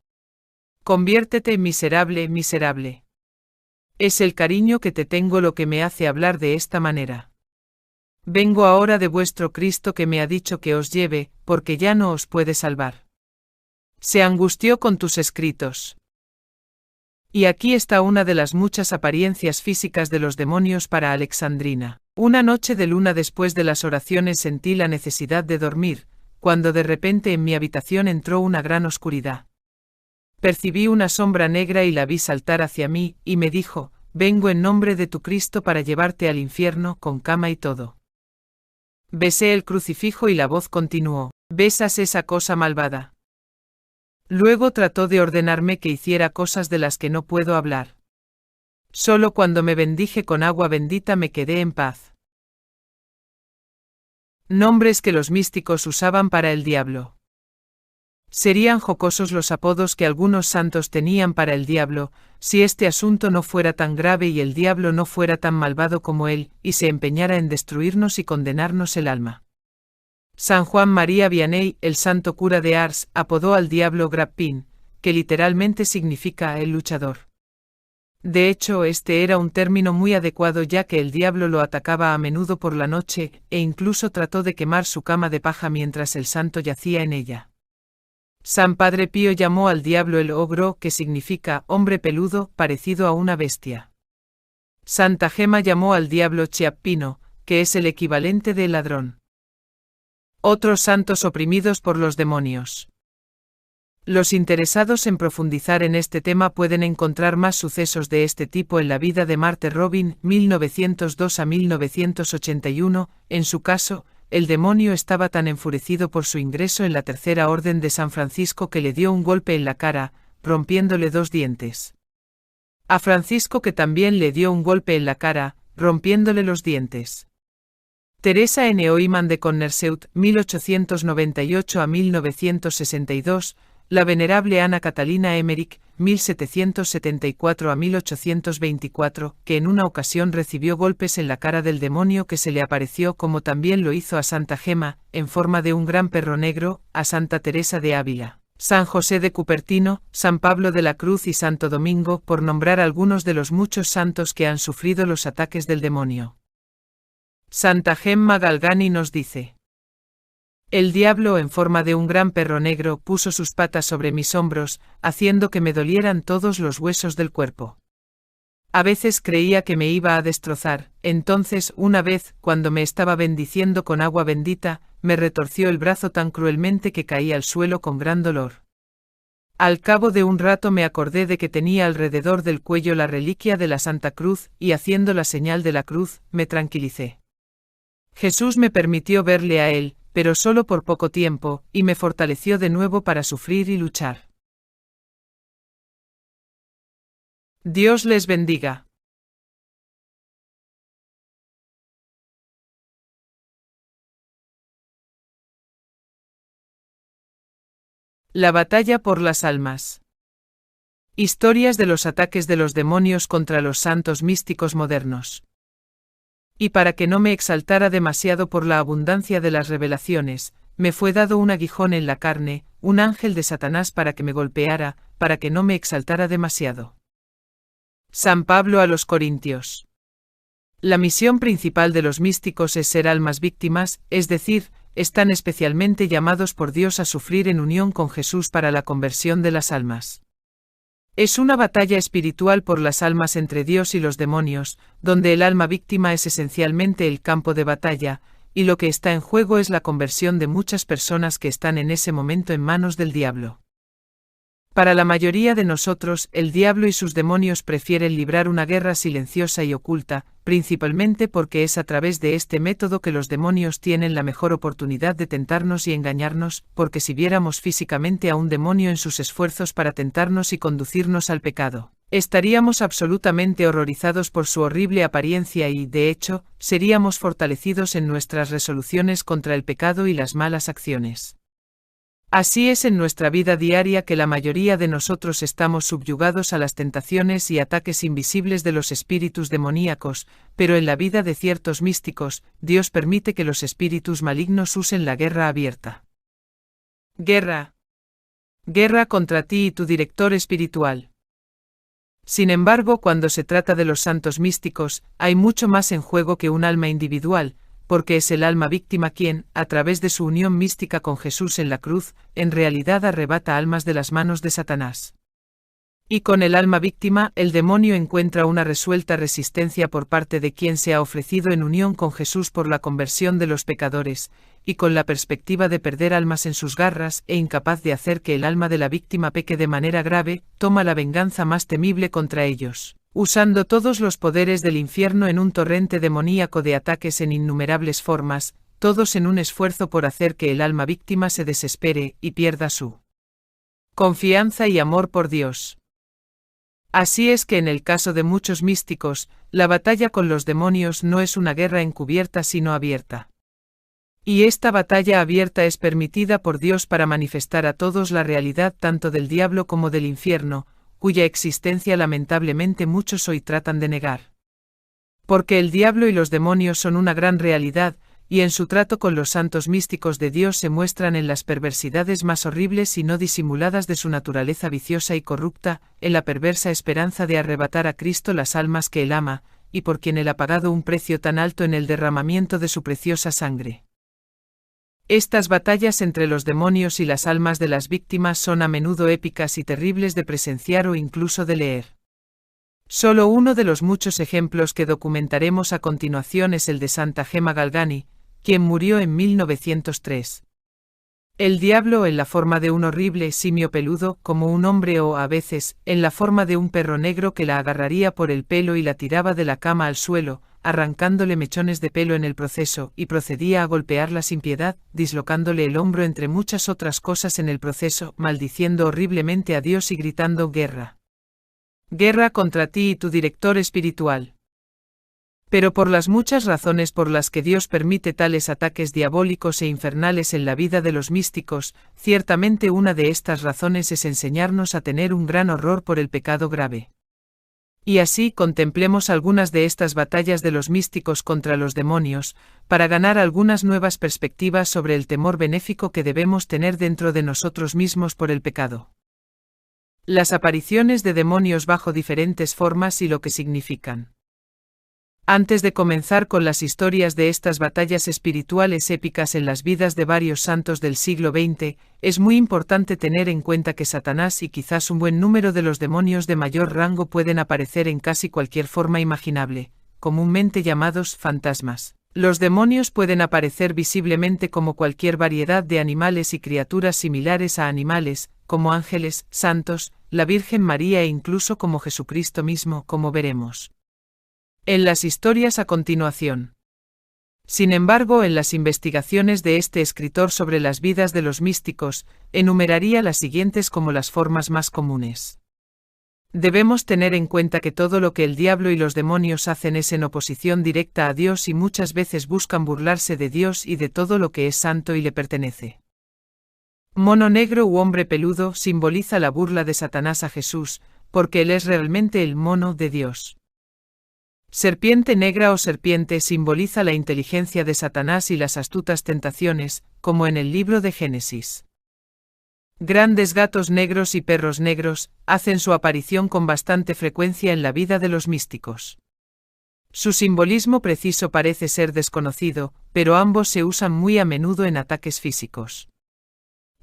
Conviértete miserable, miserable. Es el cariño que te tengo lo que me hace hablar de esta manera. Vengo ahora de vuestro Cristo que me ha dicho que os lleve, porque ya no os puede salvar. Se angustió con tus escritos. Y aquí está una de las muchas apariencias físicas de los demonios para Alexandrina. Una noche de luna después de las oraciones sentí la necesidad de dormir, cuando de repente en mi habitación entró una gran oscuridad. Percibí una sombra negra y la vi saltar hacia mí, y me dijo, vengo en nombre de tu Cristo para llevarte al infierno con cama y todo. Besé el crucifijo y la voz continuó, besas esa cosa malvada. Luego trató de ordenarme que hiciera cosas de las que no puedo hablar. Solo cuando me bendije con agua bendita me quedé en paz. Nombres que los místicos usaban para el diablo. Serían jocosos los apodos que algunos santos tenían para el diablo, si este asunto no fuera tan grave y el diablo no fuera tan malvado como él, y se empeñara en destruirnos y condenarnos el alma. San Juan María Vianney, el santo cura de Ars, apodó al diablo Grappin, que literalmente significa el luchador. De hecho, este era un término muy adecuado ya que el diablo lo atacaba a menudo por la noche, e incluso trató de quemar su cama de paja mientras el santo yacía en ella. San Padre Pío llamó al diablo el ogro, que significa hombre peludo, parecido a una bestia. Santa Gema llamó al diablo Chiappino, que es el equivalente de ladrón. Otros santos oprimidos por los demonios. Los interesados en profundizar en este tema pueden encontrar más sucesos de este tipo en la vida de Marthe Robin, 1902 a 1981, en su caso, el demonio estaba tan enfurecido por su ingreso en la Tercera Orden de San Francisco que le dio un golpe en la cara, rompiéndole 2 dientes. A Francisco que también le dio un golpe en la cara, rompiéndole los dientes. Teresa N. Oyman de Connerseut, 1898 a 1962, la venerable Ana Catalina Emmerich, 1774 a 1824, que en una ocasión recibió golpes en la cara del demonio que se le apareció, como también lo hizo a Santa Gema, en forma de un gran perro negro, a Santa Teresa de Ávila, San José de Cupertino, San Pablo de la Cruz y Santo Domingo, por nombrar algunos de los muchos santos que han sufrido los ataques del demonio. Santa Gemma Galgani nos dice: El diablo, en forma de un gran perro negro, puso sus patas sobre mis hombros, haciendo que me dolieran todos los huesos del cuerpo. A veces creía que me iba a destrozar, entonces, una vez, cuando me estaba bendiciendo con agua bendita, me retorció el brazo tan cruelmente que caí al suelo con gran dolor. Al cabo de un rato me acordé de que tenía alrededor del cuello la reliquia de la Santa Cruz, y haciendo la señal de la cruz, me tranquilicé. Jesús me permitió verle a él, pero solo por poco tiempo, y me fortaleció de nuevo para sufrir y luchar. Dios les bendiga. La batalla por las almas. Historias de los ataques de los demonios contra los santos místicos modernos. Y para que no me exaltara demasiado por la abundancia de las revelaciones, me fue dado un aguijón en la carne, un ángel de Satanás para que me golpeara, para que no me exaltara demasiado. San Pablo a los Corintios. La misión principal de los místicos es ser almas víctimas, es decir, están especialmente llamados por Dios a sufrir en unión con Jesús para la conversión de las almas. Es una batalla espiritual por las almas entre Dios y los demonios, donde el alma víctima es esencialmente el campo de batalla, y lo que está en juego es la conversión de muchas personas que están en ese momento en manos del diablo. Para la mayoría de nosotros, el diablo y sus demonios prefieren librar una guerra silenciosa y oculta, principalmente porque es a través de este método que los demonios tienen la mejor oportunidad de tentarnos y engañarnos, porque si viéramos físicamente a un demonio en sus esfuerzos para tentarnos y conducirnos al pecado, estaríamos absolutamente horrorizados por su horrible apariencia y, de hecho, seríamos fortalecidos en nuestras resoluciones contra el pecado y las malas acciones. Así es en nuestra vida diaria que la mayoría de nosotros estamos subyugados a las tentaciones y ataques invisibles de los espíritus demoníacos, pero en la vida de ciertos místicos, Dios permite que los espíritus malignos usen la guerra abierta. Guerra. Guerra contra ti y tu director espiritual. Sin embargo, cuando se trata de los santos místicos, hay mucho más en juego que un alma individual, porque es el alma víctima quien, a través de su unión mística con Jesús en la cruz, en realidad arrebata almas de las manos de Satanás. Y con el alma víctima, el demonio encuentra una resuelta resistencia por parte de quien se ha ofrecido en unión con Jesús por la conversión de los pecadores, y con la perspectiva de perder almas en sus garras e incapaz de hacer que el alma de la víctima peque de manera grave, toma la venganza más temible contra ellos, usando todos los poderes del infierno en un torrente demoníaco de ataques en innumerables formas, todos en un esfuerzo por hacer que el alma víctima se desespere y pierda su confianza y amor por Dios. Así es que en el caso de muchos místicos, la batalla con los demonios no es una guerra encubierta sino abierta. Y esta batalla abierta es permitida por Dios para manifestar a todos la realidad tanto del diablo como del infierno, cuya existencia lamentablemente muchos hoy tratan de negar. Porque el diablo y los demonios son una gran realidad, y en su trato con los santos místicos de Dios se muestran en las perversidades más horribles y no disimuladas de su naturaleza viciosa y corrupta, en la perversa esperanza de arrebatar a Cristo las almas que él ama, y por quien él ha pagado un precio tan alto en el derramamiento de su preciosa sangre. Estas batallas entre los demonios y las almas de las víctimas son a menudo épicas y terribles de presenciar o incluso de leer. Solo uno de los muchos ejemplos que documentaremos a continuación es el de Santa Gemma Galgani, quien murió en 1903. El diablo en la forma de un horrible simio peludo, como un hombre o, a veces, en la forma de un perro negro que la agarraría por el pelo y la tiraba de la cama al suelo, arrancándole mechones de pelo en el proceso, y procedía a golpearla sin piedad, dislocándole el hombro entre muchas otras cosas en el proceso, maldiciendo horriblemente a Dios y gritando guerra. Guerra contra ti y tu director espiritual. Pero por las muchas razones por las que Dios permite tales ataques diabólicos e infernales en la vida de los místicos, ciertamente una de estas razones es enseñarnos a tener un gran horror por el pecado grave. Y así contemplemos algunas de estas batallas de los místicos contra los demonios, para ganar algunas nuevas perspectivas sobre el temor benéfico que debemos tener dentro de nosotros mismos por el pecado. Las apariciones de demonios bajo diferentes formas y lo que significan. Antes de comenzar con las historias de estas batallas espirituales épicas en las vidas de varios santos del siglo XX, es muy importante tener en cuenta que Satanás y quizás un buen número de los demonios de mayor rango pueden aparecer en casi cualquier forma imaginable, comúnmente llamados fantasmas. Los demonios pueden aparecer visiblemente como cualquier variedad de animales y criaturas similares a animales, como ángeles, santos, la Virgen María e incluso como Jesucristo mismo, como veremos en las historias a continuación. Sin embargo, en las investigaciones de este escritor sobre las vidas de los místicos, enumeraría las siguientes como las formas más comunes. Debemos tener en cuenta que todo lo que el diablo y los demonios hacen es en oposición directa a Dios y muchas veces buscan burlarse de Dios y de todo lo que es santo y le pertenece. Mono negro u hombre peludo simboliza la burla de Satanás a Jesús, porque él es realmente el mono de Dios. Serpiente negra o serpiente simboliza la inteligencia de Satanás y las astutas tentaciones, como en el libro de Génesis. Grandes gatos negros y perros negros hacen su aparición con bastante frecuencia en la vida de los místicos. Su simbolismo preciso parece ser desconocido, pero ambos se usan muy a menudo en ataques físicos.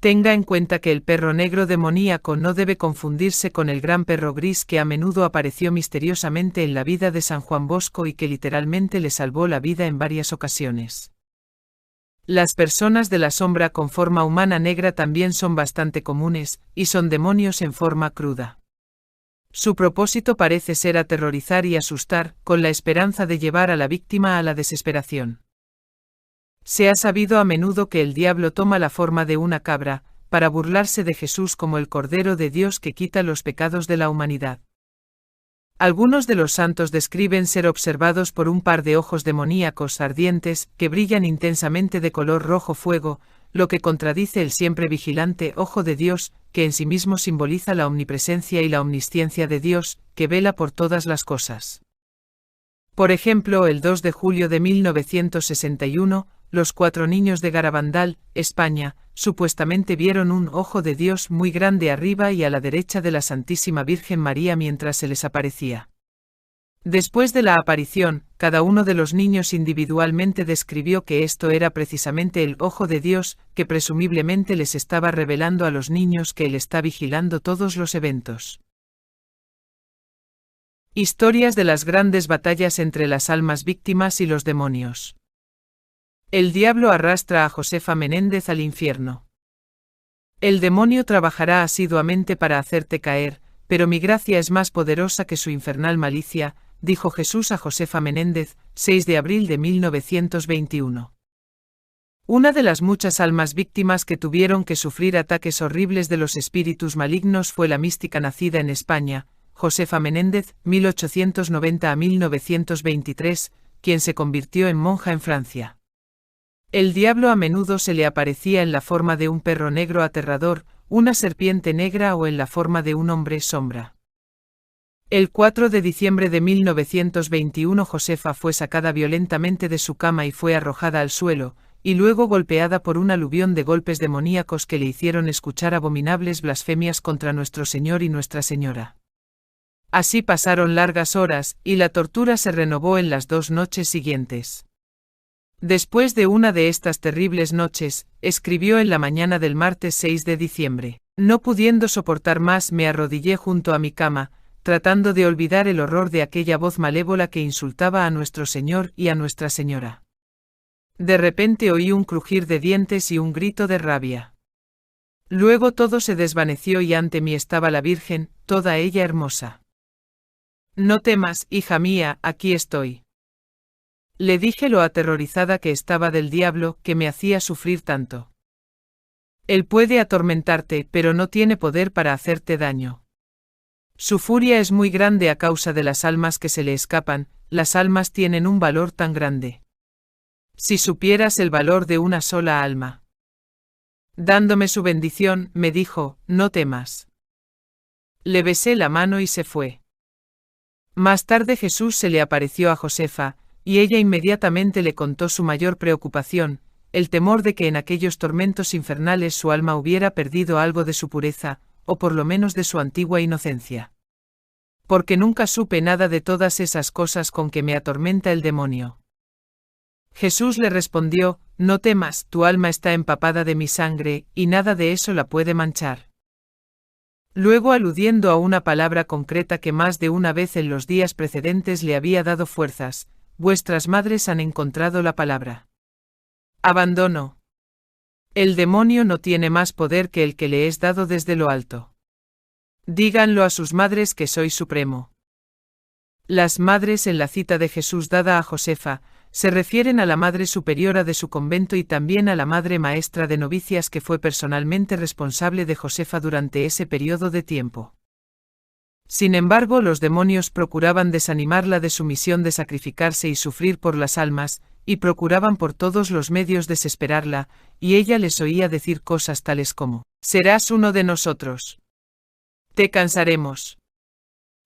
Tenga en cuenta que el perro negro demoníaco no debe confundirse con el gran perro gris que a menudo apareció misteriosamente en la vida de San Juan Bosco y que literalmente le salvó la vida en varias ocasiones. Las personas de la sombra con forma humana negra también son bastante comunes, y son demonios en forma cruda. Su propósito parece ser aterrorizar y asustar, con la esperanza de llevar a la víctima a la desesperación. Se ha sabido a menudo que el diablo toma la forma de una cabra, para burlarse de Jesús como el Cordero de Dios que quita los pecados de la humanidad. Algunos de los santos describen ser observados por un par de ojos demoníacos ardientes que brillan intensamente de color rojo fuego, lo que contradice el siempre vigilante ojo de Dios, que en sí mismo simboliza la omnipresencia y la omnisciencia de Dios, que vela por todas las cosas. Por ejemplo, el 2 de julio de 1961, los 4 niños de Garabandal, España, supuestamente vieron un ojo de Dios muy grande arriba y a la derecha de la Santísima Virgen María mientras se les aparecía. Después de la aparición, cada uno de los niños individualmente describió que esto era precisamente el ojo de Dios, que presumiblemente les estaba revelando a los niños que Él está vigilando todos los eventos. Historias de las grandes batallas entre las almas víctimas y los demonios. El diablo arrastra a Josefa Menéndez al infierno. El demonio trabajará asiduamente para hacerte caer, pero mi gracia es más poderosa que su infernal malicia, dijo Jesús a Josefa Menéndez, 6 de abril de 1921. Una de las muchas almas víctimas que tuvieron que sufrir ataques horribles de los espíritus malignos fue la mística nacida en España, Josefa Menéndez, 1890 a 1923, quien se convirtió en monja en Francia. El diablo a menudo se le aparecía en la forma de un perro negro aterrador, una serpiente negra o en la forma de un hombre sombra. El 4 de diciembre de 1921 Josefa fue sacada violentamente de su cama y fue arrojada al suelo, y luego golpeada por un aluvión de golpes demoníacos que le hicieron escuchar abominables blasfemias contra nuestro Señor y Nuestra Señora. Así pasaron largas horas, y la tortura se renovó en las 2 noches siguientes. Después de una de estas terribles noches, escribió en la mañana del martes 6 de diciembre, no pudiendo soportar más me arrodillé junto a mi cama, tratando de olvidar el horror de aquella voz malévola que insultaba a nuestro Señor y a Nuestra Señora. De repente oí un crujir de dientes y un grito de rabia. Luego todo se desvaneció y ante mí estaba la Virgen, toda ella hermosa. No temas, hija mía, aquí estoy. Le dije lo aterrorizada que estaba del diablo que me hacía sufrir tanto. Él puede atormentarte, pero no tiene poder para hacerte daño. Su furia es muy grande a causa de las almas que se le escapan, las almas tienen un valor tan grande. Si supieras el valor de una sola alma. Dándome su bendición, me dijo, no temas. Le besé la mano y se fue. Más tarde Jesús se le apareció a Josefa, y ella inmediatamente le contó su mayor preocupación, el temor de que en aquellos tormentos infernales su alma hubiera perdido algo de su pureza, o por lo menos de su antigua inocencia. porque nunca supe nada de todas esas cosas con que me atormenta el demonio. Jesús le respondió, no temas, tu alma está empapada de mi sangre, y nada de eso la puede manchar. Luego, aludiendo a una palabra concreta que más de una vez en los días precedentes le había dado fuerzas, vuestras madres han encontrado la palabra. Abandono. El demonio no tiene más poder que el que le es dado desde lo alto. Díganlo a sus madres que soy supremo. Las madres en la cita de Jesús dada a Josefa, se refieren a la madre superiora de su convento y también a la madre maestra de novicias que fue personalmente responsable de Josefa durante ese periodo de tiempo. Sin embargo, los demonios procuraban desanimarla de su misión de sacrificarse y sufrir por las almas, y procuraban por todos los medios desesperarla, y ella les oía decir cosas tales como, «Serás uno de nosotros. Te cansaremos.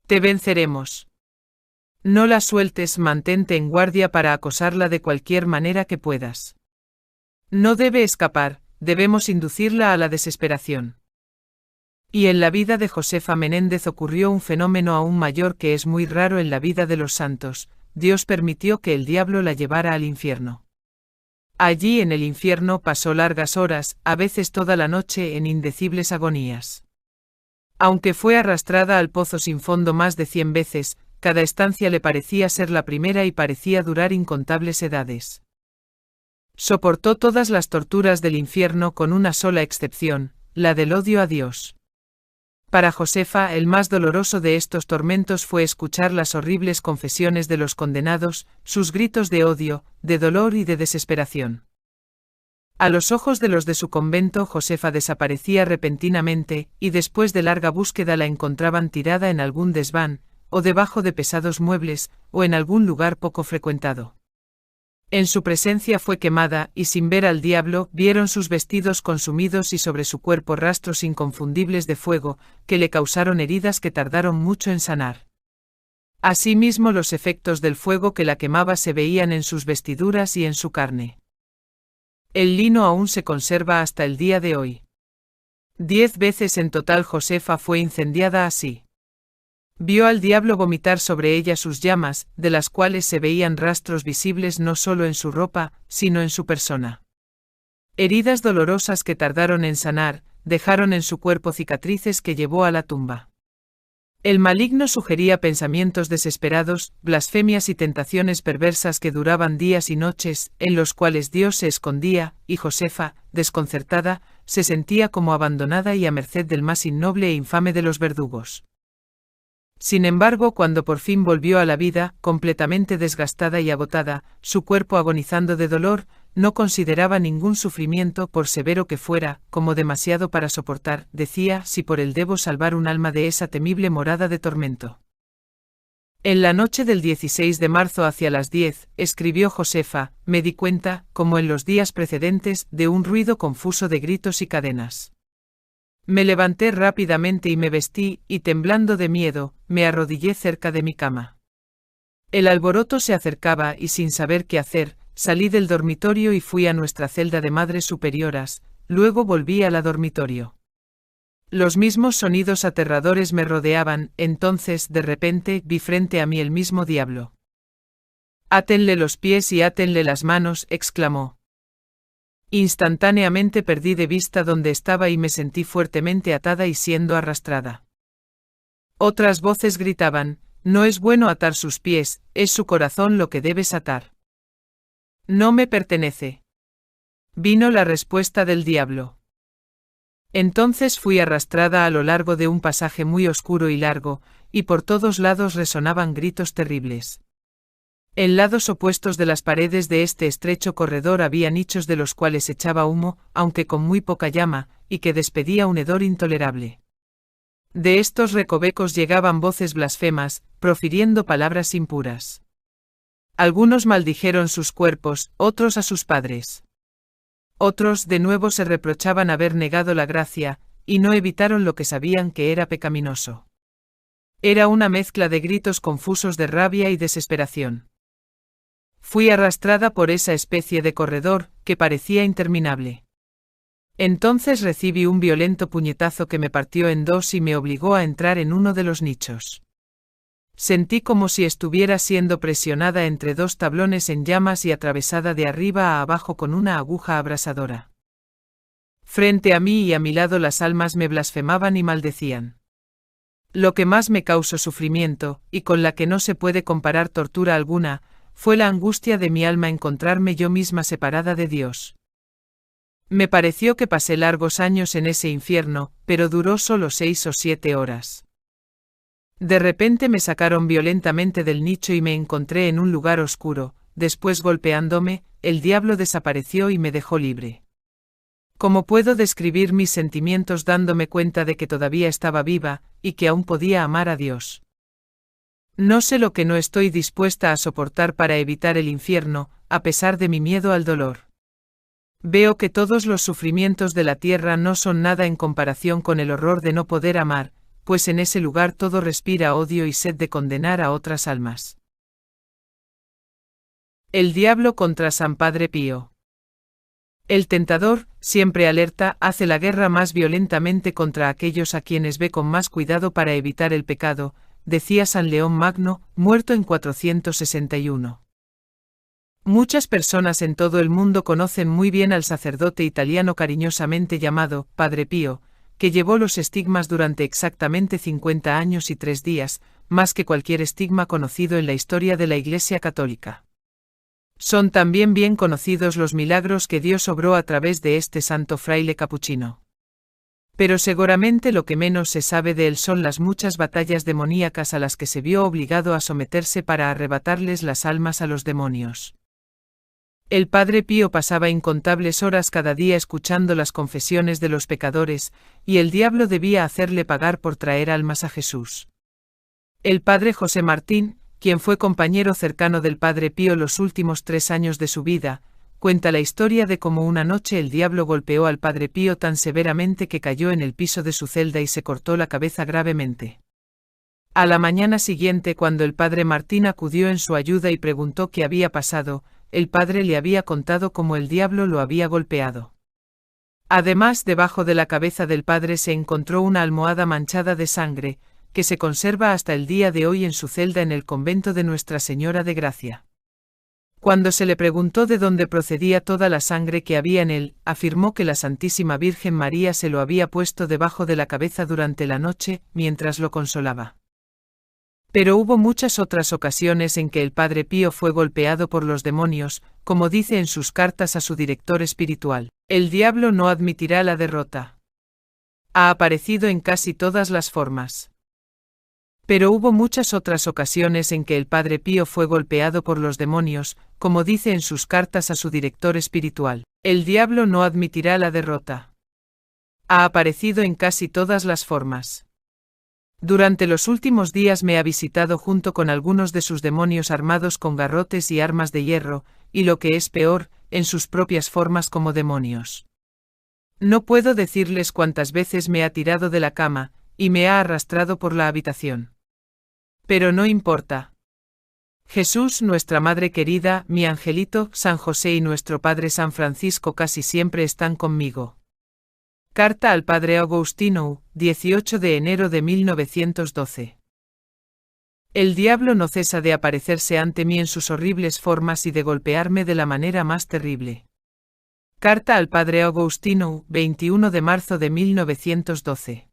Te venceremos. No la sueltes, mantente en guardia para acosarla de cualquier manera que puedas. No debe escapar, debemos inducirla a la desesperación». Y en la vida de Josefa Menéndez ocurrió un fenómeno aún mayor que es muy raro en la vida de los santos: Dios permitió que el diablo la llevara al infierno. Allí en el infierno pasó largas horas, a veces toda la noche, en indecibles agonías. Aunque fue arrastrada al pozo sin fondo más de 100 veces, cada estancia le parecía ser la primera y parecía durar incontables edades. Soportó todas las torturas del infierno con una sola excepción, la del odio a Dios. Para Josefa, el más doloroso de estos tormentos fue escuchar las horribles confesiones de los condenados, sus gritos de odio, de dolor y de desesperación. A los ojos de los de su convento, Josefa desaparecía repentinamente, y después de larga búsqueda la encontraban tirada en algún desván, o debajo de pesados muebles, o en algún lugar poco frecuentado. En su presencia fue quemada, y sin ver al diablo, vieron sus vestidos consumidos y sobre su cuerpo rastros inconfundibles de fuego, que le causaron heridas que tardaron mucho en sanar. Asimismo, los efectos del fuego que la quemaba se veían en sus vestiduras y en su carne. El lino aún se conserva hasta el día de hoy. 10 veces en total Josefa fue incendiada así. Vio al diablo vomitar sobre ella sus llamas, de las cuales se veían rastros visibles no solo en su ropa, sino en su persona. Heridas dolorosas que tardaron en sanar, dejaron en su cuerpo cicatrices que llevó a la tumba. El maligno sugería pensamientos desesperados, blasfemias y tentaciones perversas que duraban días y noches, en los cuales Dios se escondía, y Josefa, desconcertada, se sentía como abandonada y a merced del más innoble e infame de los verdugos. Sin embargo, cuando por fin volvió a la vida, completamente desgastada y agotada, su cuerpo agonizando de dolor, no consideraba ningún sufrimiento, por severo que fuera, como demasiado para soportar, decía, si por él debo salvar un alma de esa temible morada de tormento. En la noche del 16 de marzo hacia las 10, escribió Josefa, me di cuenta, como en los días precedentes, de un ruido confuso de gritos y cadenas. Me levanté rápidamente y me vestí, y temblando de miedo, me arrodillé cerca de mi cama. El alboroto se acercaba y sin saber qué hacer, salí del dormitorio y fui a nuestra celda de madres superioras, luego volví al dormitorio. Los mismos sonidos aterradores me rodeaban, entonces de repente vi frente a mí el mismo diablo. «Átenle los pies y átenle las manos», exclamó. Instantáneamente perdí de vista dónde estaba y me sentí fuertemente atada y siendo arrastrada. Otras voces gritaban, no es bueno atar sus pies, es su corazón lo que debes atar. No me pertenece. Vino la respuesta del diablo. Entonces fui arrastrada a lo largo de un pasaje muy oscuro y largo, y por todos lados resonaban gritos terribles. En lados opuestos de las paredes de este estrecho corredor había nichos de los cuales echaba humo, aunque con muy poca llama, y que despedía un hedor intolerable. De estos recovecos llegaban voces blasfemas, profiriendo palabras impuras. Algunos maldijeron sus cuerpos, otros a sus padres. Otros de nuevo se reprochaban haber negado la gracia, y no evitaron lo que sabían que era pecaminoso. Era una mezcla de gritos confusos de rabia y desesperación. Fui arrastrada por esa especie de corredor, que parecía interminable. Entonces recibí un violento puñetazo que me partió en dos y me obligó a entrar en uno de los nichos. Sentí como si estuviera siendo presionada entre dos tablones en llamas y atravesada de arriba a abajo con una aguja abrasadora. Frente a mí y a mi lado las almas me blasfemaban y maldecían. Lo que más me causó sufrimiento, y con la que no se puede comparar tortura alguna, fue la angustia de mi alma encontrarme yo misma separada de Dios. Me pareció que pasé largos años en ese infierno, pero duró solo 6 o 7 horas. De repente me sacaron violentamente del nicho y me encontré en un lugar oscuro, después golpeándome, el diablo desapareció y me dejó libre. ¿Cómo puedo describir mis sentimientos dándome cuenta de que todavía estaba viva, y que aún podía amar a Dios? No sé lo que no estoy dispuesta a soportar para evitar el infierno, a pesar de mi miedo al dolor. Veo que todos los sufrimientos de la tierra no son nada en comparación con el horror de no poder amar, pues en ese lugar todo respira odio y sed de condenar a otras almas. El diablo contra San Padre Pío. El tentador, siempre alerta, hace la guerra más violentamente contra aquellos a quienes ve con más cuidado para evitar el pecado, decía San León Magno, muerto en 461. Muchas personas en todo el mundo conocen muy bien al sacerdote italiano cariñosamente llamado Padre Pío, que llevó los estigmas durante exactamente 50 años y 3 días, más que cualquier estigma conocido en la historia de la Iglesia Católica. Son también bien conocidos los milagros que Dios obró a través de este santo fraile capuchino. Pero seguramente lo que menos se sabe de él son las muchas batallas demoníacas a las que se vio obligado a someterse para arrebatarles las almas a los demonios. El Padre Pío pasaba incontables horas cada día escuchando las confesiones de los pecadores, y el diablo debía hacerle pagar por traer almas a Jesús. El Padre José Martín, quien fue compañero cercano del Padre Pío los últimos 3 años de su vida, cuenta la historia de cómo una noche el diablo golpeó al Padre Pío tan severamente que cayó en el piso de su celda y se cortó la cabeza gravemente. A la mañana siguiente, cuando el Padre Martín acudió en su ayuda y preguntó qué había pasado, el padre le había contado cómo el diablo lo había golpeado. Además, debajo de la cabeza del padre se encontró una almohada manchada de sangre, que se conserva hasta el día de hoy en su celda en el convento de Nuestra Señora de Gracia. Cuando se le preguntó de dónde procedía toda la sangre que había en él, afirmó que la Santísima Virgen María se lo había puesto debajo de la cabeza durante la noche, mientras lo consolaba. Pero hubo muchas otras ocasiones en que el Padre Pío fue golpeado por los demonios, como dice en sus cartas a su director espiritual: el diablo no admitirá la derrota. Ha aparecido en casi todas las formas. Pero hubo muchas otras ocasiones en que el Padre Pío fue golpeado por los demonios, como dice en sus cartas a su director espiritual: el diablo no admitirá la derrota. Ha aparecido en casi todas las formas. Durante los últimos días me ha visitado junto con algunos de sus demonios armados con garrotes y armas de hierro, y lo que es peor, en sus propias formas como demonios. No puedo decirles cuántas veces me ha tirado de la cama, y me ha arrastrado por la habitación. Pero no importa. Jesús, nuestra Madre querida, mi angelito, San José y nuestro Padre San Francisco casi siempre están conmigo. Carta al Padre Agostino, 18 de enero de 1912. El diablo no cesa de aparecerse ante mí en sus horribles formas y de golpearme de la manera más terrible. Carta al Padre Agostino, 21 de marzo de 1912.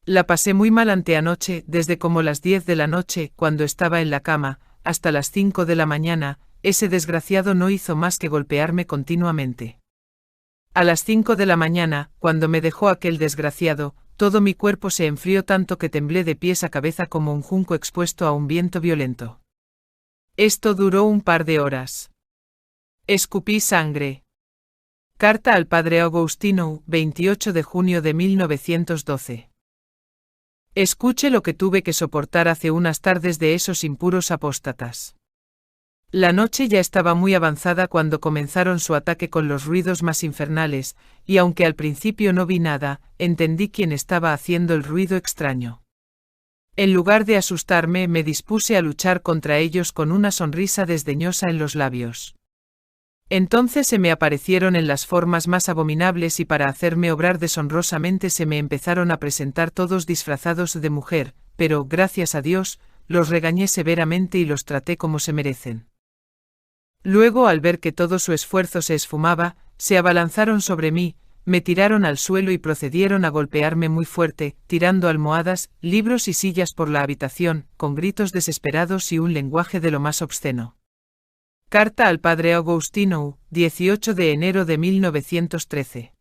La pasé muy mal anteanoche, desde como las 10 de la noche, cuando estaba en la cama, hasta las 5 de la mañana, ese desgraciado no hizo más que golpearme continuamente. A las 5 de la mañana, cuando me dejó aquel desgraciado, todo mi cuerpo se enfrió tanto que temblé de pies a cabeza como un junco expuesto a un viento violento. Esto duró un par de horas. Escupí sangre. Carta al Padre Agostino, 28 de junio de 1912. Escuche lo que tuve que soportar hace unas tardes de esos impuros apóstatas. La noche ya estaba muy avanzada cuando comenzaron su ataque con los ruidos más infernales, y aunque al principio no vi nada, entendí quién estaba haciendo el ruido extraño. En lugar de asustarme, me dispuse a luchar contra ellos con una sonrisa desdeñosa en los labios. Entonces se me aparecieron en las formas más abominables y para hacerme obrar deshonrosamente se me empezaron a presentar todos disfrazados de mujer, pero, gracias a Dios, los regañé severamente y los traté como se merecen. Luego, al ver que todo su esfuerzo se esfumaba, se abalanzaron sobre mí, me tiraron al suelo y procedieron a golpearme muy fuerte, tirando almohadas, libros y sillas por la habitación, con gritos desesperados y un lenguaje de lo más obsceno. Carta al padre Agostinho, 18 de enero de 1913.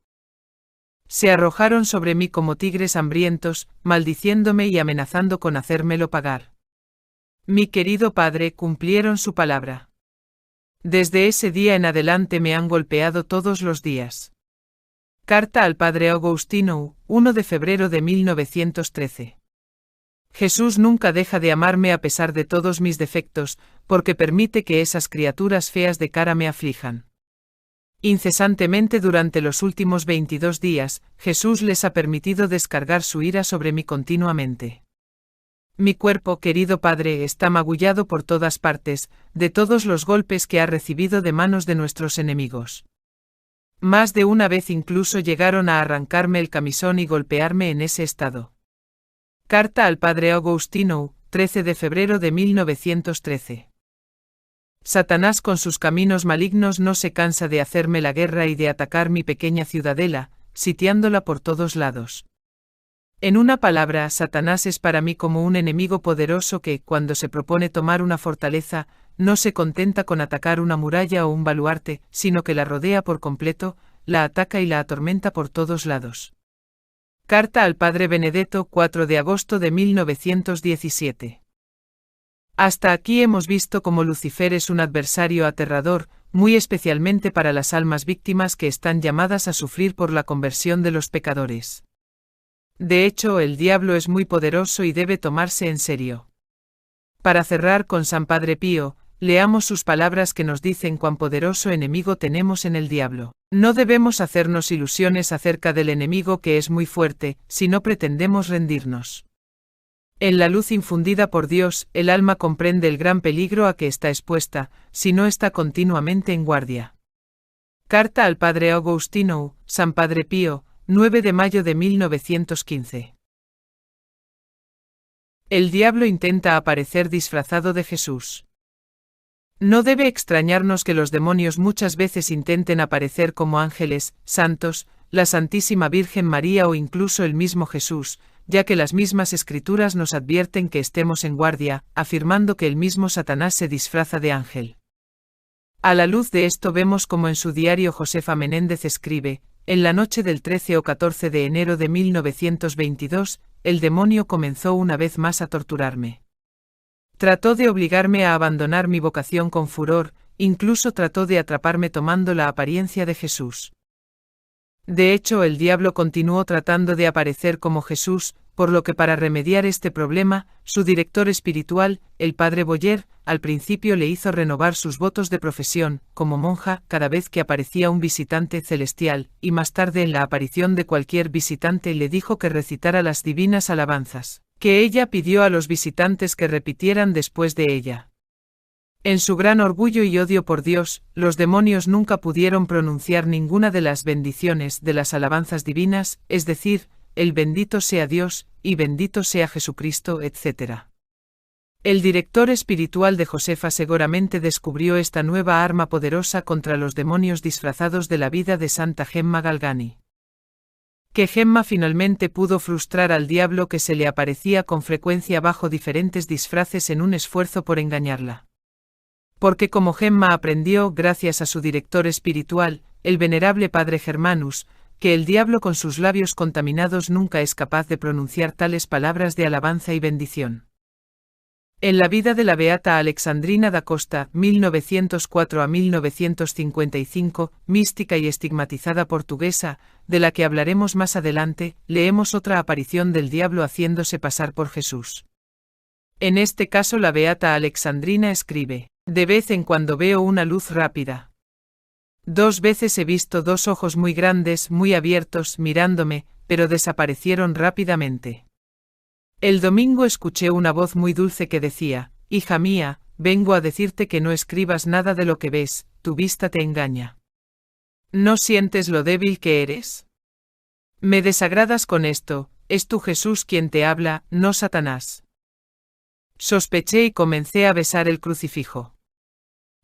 Se arrojaron sobre mí como tigres hambrientos, maldiciéndome y amenazando con hacérmelo pagar. Mi querido padre, cumplieron su palabra. Desde ese día en adelante me han golpeado todos los días. Carta al padre Agostinho, 1 de febrero de 1913. Jesús nunca deja de amarme a pesar de todos mis defectos, porque permite que esas criaturas feas de cara me aflijan. Incesantemente durante los últimos 22 días, Jesús les ha permitido descargar su ira sobre mí continuamente. Mi cuerpo, querido Padre, está magullado por todas partes, de todos los golpes que ha recibido de manos de nuestros enemigos. Más de una vez incluso llegaron a arrancarme el camisón y golpearme en ese estado. Carta al padre Agostinho, 13 de febrero de 1913. Satanás con sus caminos malignos no se cansa de hacerme la guerra y de atacar mi pequeña ciudadela, sitiándola por todos lados. En una palabra, Satanás es para mí como un enemigo poderoso que, cuando se propone tomar una fortaleza, no se contenta con atacar una muralla o un baluarte, sino que la rodea por completo, la ataca y la atormenta por todos lados. Carta al padre Benedetto, 4 de agosto de 1917. Hasta aquí hemos visto cómo Lucifer es un adversario aterrador, muy especialmente para las almas víctimas que están llamadas a sufrir por la conversión de los pecadores. De hecho, el diablo es muy poderoso y debe tomarse en serio. Para cerrar con San Padre Pío, leamos sus palabras que nos dicen cuán poderoso enemigo tenemos en el diablo. No debemos hacernos ilusiones acerca del enemigo que es muy fuerte, si no pretendemos rendirnos. En la luz infundida por Dios, el alma comprende el gran peligro a que está expuesta, si no está continuamente en guardia. Carta al padre Agostinho, San Padre Pío, 9 de mayo de 1915. El diablo intenta aparecer disfrazado de Jesús. No debe extrañarnos que los demonios muchas veces intenten aparecer como ángeles, santos, la Santísima Virgen María o incluso el mismo Jesús, ya que las mismas escrituras nos advierten que estemos en guardia, afirmando que el mismo Satanás se disfraza de ángel. A la luz de esto vemos como en su diario Josefa Menéndez escribe: en la noche del 13 o 14 de enero de 1922, el demonio comenzó una vez más a torturarme. Trató de obligarme a abandonar mi vocación con furor, incluso trató de atraparme tomando la apariencia de Jesús. De hecho, el diablo continuó tratando de aparecer como Jesús, por lo que para remediar este problema, su director espiritual, el padre Boyer, al principio le hizo renovar sus votos de profesión, como monja, cada vez que aparecía un visitante celestial, y más tarde en la aparición de cualquier visitante le dijo que recitara las divinas alabanzas, que ella pidió a los visitantes que repitieran después de ella. En su gran orgullo y odio por Dios, los demonios nunca pudieron pronunciar ninguna de las bendiciones de las alabanzas divinas, es decir, el bendito sea Dios, y bendito sea Jesucristo, etc. El director espiritual de Josefa seguramente descubrió esta nueva arma poderosa contra los demonios disfrazados de la vida de Santa Gemma Galgani. Que Gemma finalmente pudo frustrar al diablo que se le aparecía con frecuencia bajo diferentes disfraces en un esfuerzo por engañarla. Porque como Gemma aprendió, gracias a su director espiritual, el venerable padre Germanus, que el diablo con sus labios contaminados nunca es capaz de pronunciar tales palabras de alabanza y bendición. En la vida de la beata Alexandrina da Costa, 1904 a 1955, mística y estigmatizada portuguesa, de la que hablaremos más adelante, leemos otra aparición del diablo haciéndose pasar por Jesús. En este caso la beata Alexandrina escribe: de vez en cuando veo una luz rápida. 2 veces he visto 2 ojos muy grandes, muy abiertos, mirándome, pero desaparecieron rápidamente. El domingo escuché una voz muy dulce que decía: hija mía, vengo a decirte que no escribas nada de lo que ves, tu vista te engaña. ¿No sientes lo débil que eres? Me desagradas con esto, es tu Jesús quien te habla, no Satanás. Sospeché y comencé a besar el crucifijo.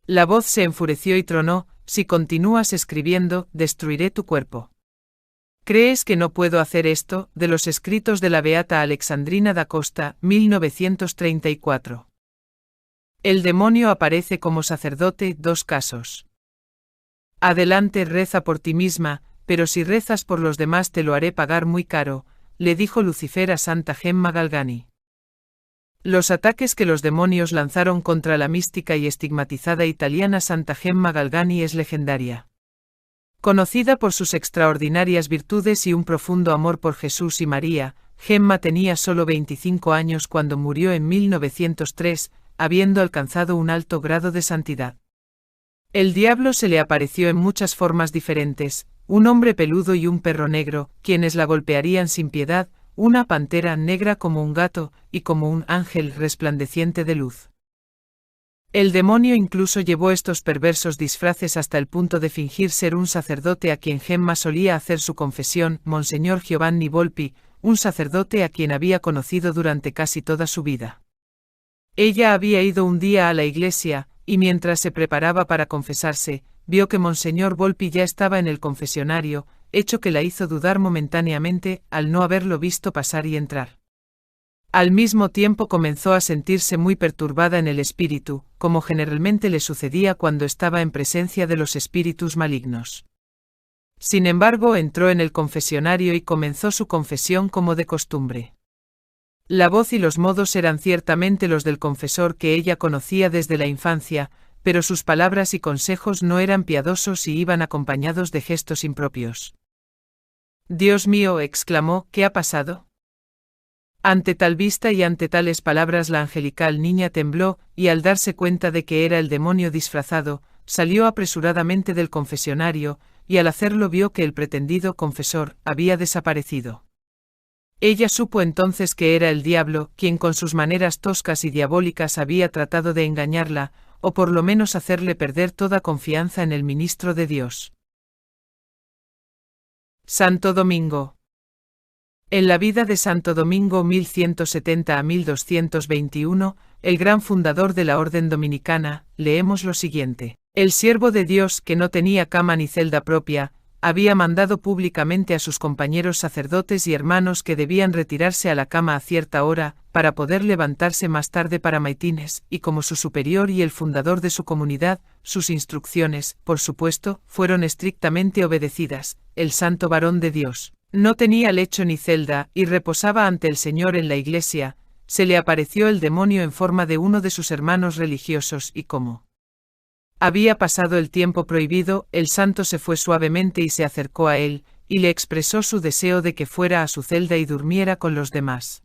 La voz se enfureció y tronó: si continúas escribiendo, destruiré tu cuerpo. ¿Crees que no puedo hacer esto? De los escritos de la beata Alexandrina da Costa, 1934. El demonio aparece como sacerdote. 2 casos. Adelante, reza por ti misma, pero si rezas por los demás te lo haré pagar muy caro, le dijo Lucifer a Santa Gemma Galgani. Los ataques que los demonios lanzaron contra la mística y estigmatizada italiana Santa Gemma Galgani es legendaria. Conocida por sus extraordinarias virtudes y un profundo amor por Jesús y María, Gemma tenía solo 25 años cuando murió en 1903, habiendo alcanzado un alto grado de santidad. El diablo se le apareció en muchas formas diferentes: un hombre peludo y un perro negro, quienes la golpearían sin piedad, una pantera negra como un gato, y como un ángel resplandeciente de luz. El demonio incluso llevó estos perversos disfraces hasta el punto de fingir ser un sacerdote a quien Gemma solía hacer su confesión, Monseñor Giovanni Volpi, un sacerdote a quien había conocido durante casi toda su vida. Ella había ido un día a la iglesia, y mientras se preparaba para confesarse, vio que Monseñor Volpi ya estaba en el confesionario, hecho que la hizo dudar momentáneamente al no haberlo visto pasar y entrar. Al mismo tiempo comenzó a sentirse muy perturbada en el espíritu, como generalmente le sucedía cuando estaba en presencia de los espíritus malignos. Sin embargo, entró en el confesionario y comenzó su confesión como de costumbre. La voz y los modos eran ciertamente los del confesor que ella conocía desde la infancia, pero sus palabras y consejos no eran piadosos y iban acompañados de gestos impropios. «Dios mío», exclamó, «¿qué ha pasado?». Ante tal vista y ante tales palabras la angelical niña tembló, y al darse cuenta de que era el demonio disfrazado, salió apresuradamente del confesionario, y al hacerlo vio que el pretendido confesor había desaparecido. Ella supo entonces que era el diablo, quien con sus maneras toscas y diabólicas había tratado de engañarla, o por lo menos hacerle perder toda confianza en el ministro de Dios. Santo Domingo. En la vida de Santo Domingo 1170 a 1221, el gran fundador de la orden dominicana, leemos lo siguiente: el siervo de Dios, que no tenía cama ni celda propia, había mandado públicamente a sus compañeros sacerdotes y hermanos que debían retirarse a la cama a cierta hora, para poder levantarse más tarde para maitines, y como su superior y el fundador de su comunidad, sus instrucciones, por supuesto, fueron estrictamente obedecidas. El santo varón de Dios no tenía lecho ni celda, y reposaba ante el Señor en la iglesia. Se le apareció el demonio en forma de uno de sus hermanos religiosos, y como había pasado el tiempo prohibido, el santo se fue suavemente y se acercó a él, y le expresó su deseo de que fuera a su celda y durmiera con los demás.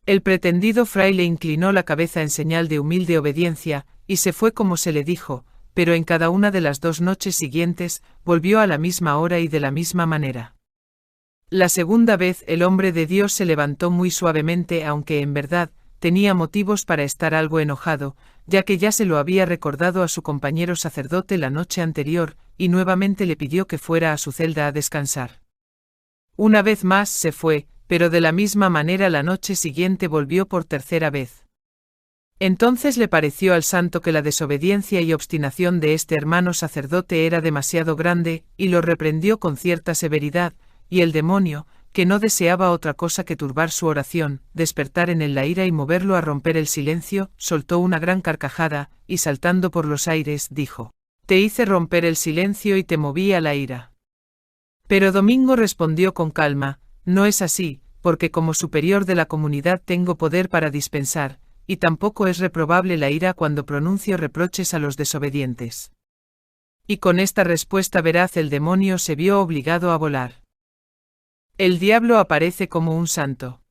El pretendido fraile inclinó la cabeza en señal de humilde obediencia, y se fue como se le dijo, pero en cada una de las 2 noches siguientes, volvió a la misma hora y de la misma manera. La segunda vez el hombre de Dios se levantó muy suavemente, aunque en verdad tenía motivos para estar algo enojado, ya que ya se lo había recordado a su compañero sacerdote la noche anterior, y nuevamente le pidió que fuera a su celda a descansar. Una vez más se fue, pero de la misma manera la noche siguiente volvió por tercera vez. Entonces le pareció al santo que la desobediencia y obstinación de este hermano sacerdote era demasiado grande, y lo reprendió con cierta severidad, y el demonio, que no deseaba otra cosa que turbar su oración, despertar en él la ira y moverlo a romper el silencio, soltó una gran carcajada, y saltando por los aires, dijo: «Te hice romper el silencio y te moví a la ira». Pero Domingo respondió con calma: «No es así, porque como superior de la comunidad tengo poder para dispensar, y tampoco es reprobable la ira cuando pronuncio reproches a los desobedientes». Y con esta respuesta veraz el demonio se vio obligado a volar. El diablo aparece como un santo.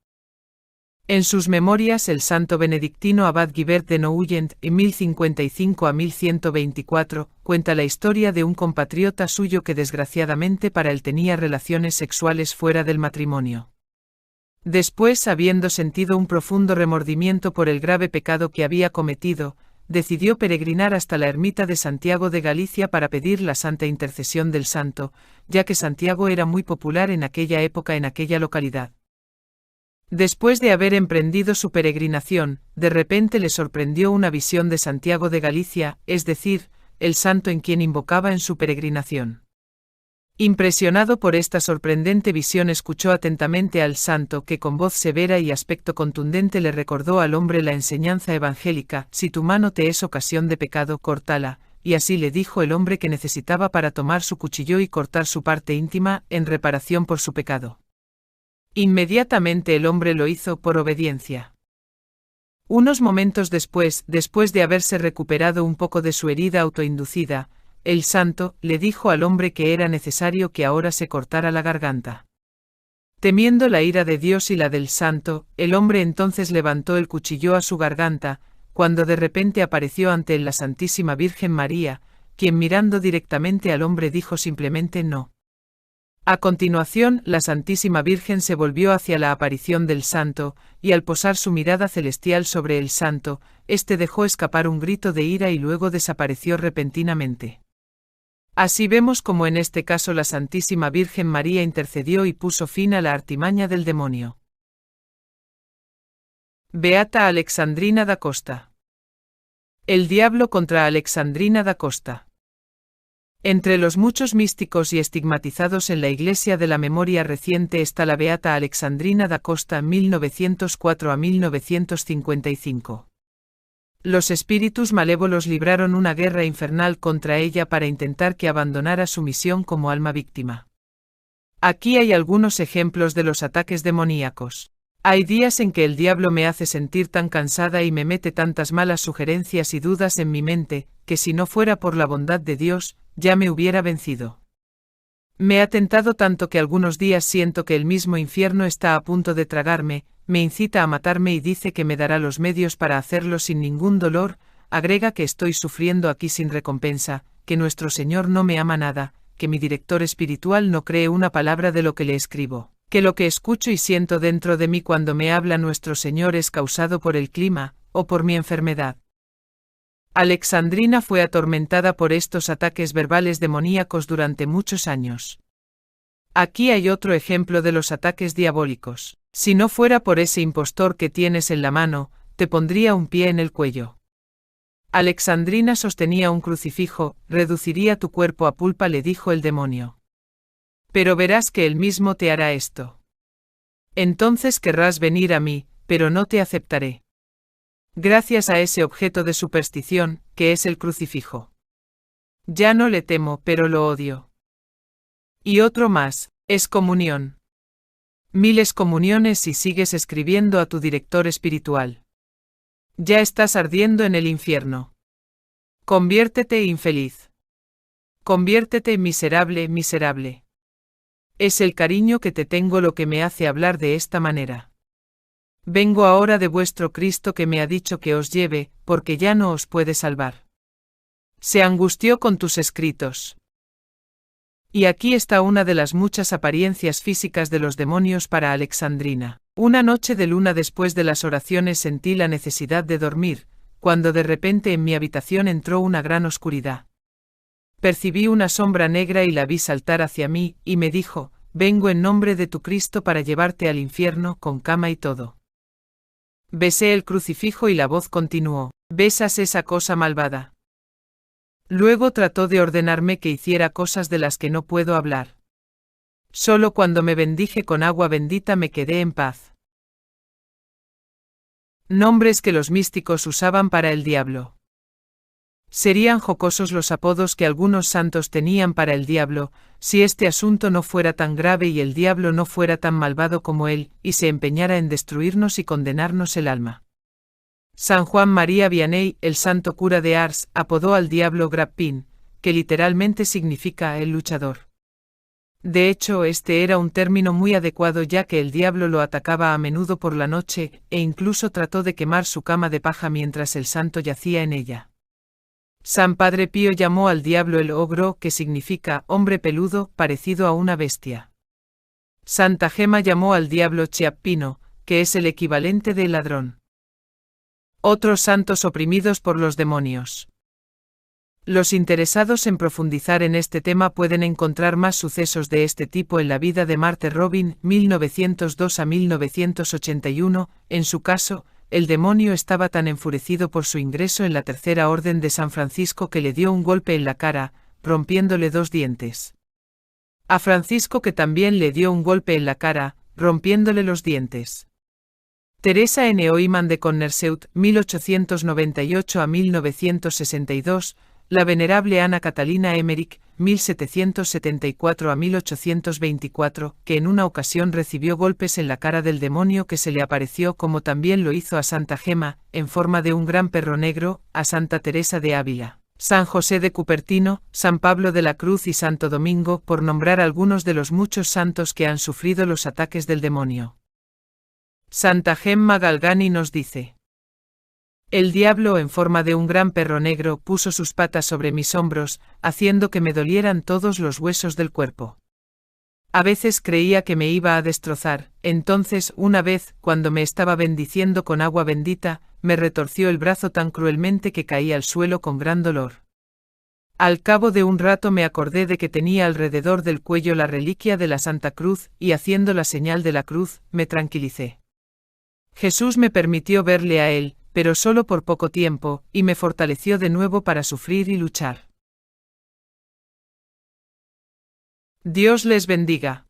En sus memorias el santo benedictino abad Guibert de Nouillent, en 1055 a 1124, cuenta la historia de un compatriota suyo que desgraciadamente para él tenía relaciones sexuales fuera del matrimonio. Después, habiendo sentido un profundo remordimiento por el grave pecado que había cometido, decidió peregrinar hasta la ermita de Santiago de Galicia para pedir la santa intercesión del santo, ya que Santiago era muy popular en aquella época en aquella localidad. Después de haber emprendido su peregrinación, de repente le sorprendió una visión de Santiago de Galicia, es decir, el santo en quien invocaba en su peregrinación. Impresionado por esta sorprendente visión, escuchó atentamente al santo que con voz severa y aspecto contundente le recordó al hombre la enseñanza evangélica: si tu mano te es ocasión de pecado, córtala, y así le dijo el hombre que necesitaba para tomar su cuchillo y cortar su parte íntima, en reparación por su pecado. Inmediatamente el hombre lo hizo por obediencia. Unos momentos después de haberse recuperado un poco de su herida autoinducida, el santo le dijo al hombre que era necesario que ahora se cortara la garganta. Temiendo la ira de Dios y la del santo, el hombre entonces levantó el cuchillo a su garganta, cuando de repente apareció ante él la Santísima Virgen María, quien mirando directamente al hombre dijo simplemente no. A continuación, la Santísima Virgen se volvió hacia la aparición del santo, y al posar su mirada celestial sobre el santo, éste dejó escapar un grito de ira y luego desapareció repentinamente. Así vemos como en este caso la Santísima Virgen María intercedió y puso fin a la artimaña del demonio. Beata Alexandrina da Costa. El diablo contra Alexandrina da Costa. Entre los muchos místicos y estigmatizados en la Iglesia de la memoria reciente está la Beata Alexandrina da Costa, 1904 a 1955. Los espíritus malévolos libraron una guerra infernal contra ella para intentar que abandonara su misión como alma víctima. Aquí hay algunos ejemplos de los ataques demoníacos. Hay días en que el diablo me hace sentir tan cansada y me mete tantas malas sugerencias y dudas en mi mente, que si no fuera por la bondad de Dios, ya me hubiera vencido. Me ha tentado tanto que algunos días siento que el mismo infierno está a punto de tragarme, me incita a matarme y dice que me dará los medios para hacerlo sin ningún dolor, agrega que estoy sufriendo aquí sin recompensa, que nuestro Señor no me ama nada, que mi director espiritual no cree una palabra de lo que le escribo, que lo que escucho y siento dentro de mí cuando me habla nuestro Señor es causado por el clima, o por mi enfermedad. Alexandrina fue atormentada por estos ataques verbales demoníacos durante muchos años. Aquí hay otro ejemplo de los ataques diabólicos. Si no fuera por ese impostor que tienes en la mano, te pondría un pie en el cuello. Alexandrina sostenía un crucifijo, reduciría tu cuerpo a pulpa, le dijo el demonio. Pero verás que él mismo te hará esto. Entonces querrás venir a mí, pero no te aceptaré. Gracias a ese objeto de superstición, que es el crucifijo. Ya no le temo, pero lo odio. Y otro más, excomunión. 1000 excomuniones y sigues escribiendo a tu director espiritual. Ya estás ardiendo en el infierno. Conviértete, infeliz. Conviértete, miserable, miserable. Es el cariño que te tengo lo que me hace hablar de esta manera. Vengo ahora de vuestro Cristo que me ha dicho que os lleve, porque ya no os puede salvar. Se angustió con tus escritos. Y aquí está una de las muchas apariencias físicas de los demonios para Alexandrina. Una noche de luna después de las oraciones sentí la necesidad de dormir, cuando de repente en mi habitación entró una gran oscuridad. Percibí una sombra negra y la vi saltar hacia mí, y me dijo: vengo en nombre de tu Cristo para llevarte al infierno con cama y todo. Besé el crucifijo y la voz continuó: ¿besas esa cosa malvada? Luego trató de ordenarme que hiciera cosas de las que no puedo hablar. Solo cuando me bendije con agua bendita me quedé en paz. Nombres que los místicos usaban para el diablo. Serían jocosos los apodos que algunos santos tenían para el diablo, si este asunto no fuera tan grave y el diablo no fuera tan malvado como él, y se empeñara en destruirnos y condenarnos el alma. San Juan María Vianney, el santo cura de Ars, apodó al diablo Grappin, que literalmente significa el luchador. De hecho, este era un término muy adecuado ya que el diablo lo atacaba a menudo por la noche, e incluso trató de quemar su cama de paja mientras el santo yacía en ella. San Padre Pío llamó al diablo el ogro, que significa hombre peludo, parecido a una bestia. Santa Gema llamó al diablo Chiappino, que es el equivalente de ladrón. Otros santos oprimidos por los demonios. Los interesados en profundizar en este tema pueden encontrar más sucesos de este tipo en la vida de Marthe Robin, 1902 a 1981. En su caso, el demonio estaba tan enfurecido por su ingreso en la Tercera Orden de San Francisco que le dio un golpe en la cara, rompiéndole 2 dientes. A Francisco que también le dio un golpe en la cara, rompiéndole los dientes. Teresa N. Oiman de Connerseut, 1898 a 1962, la venerable Ana Catalina Emmerich, 1774 a 1824, que en una ocasión recibió golpes en la cara del demonio que se le apareció, como también lo hizo a Santa Gema, en forma de un gran perro negro, a Santa Teresa de Ávila, San José de Cupertino, San Pablo de la Cruz y Santo Domingo, por nombrar algunos de los muchos santos que han sufrido los ataques del demonio. Santa Gemma Galgani nos dice: el diablo en forma de un gran perro negro puso sus patas sobre mis hombros, haciendo que me dolieran todos los huesos del cuerpo. A veces creía que me iba a destrozar, entonces una vez, cuando me estaba bendiciendo con agua bendita, me retorció el brazo tan cruelmente que caí al suelo con gran dolor. Al cabo de un rato me acordé de que tenía alrededor del cuello la reliquia de la Santa Cruz, y haciendo la señal de la cruz, me tranquilicé. Jesús me permitió verle a él, pero solo por poco tiempo, y me fortaleció de nuevo para sufrir y luchar. Dios les bendiga.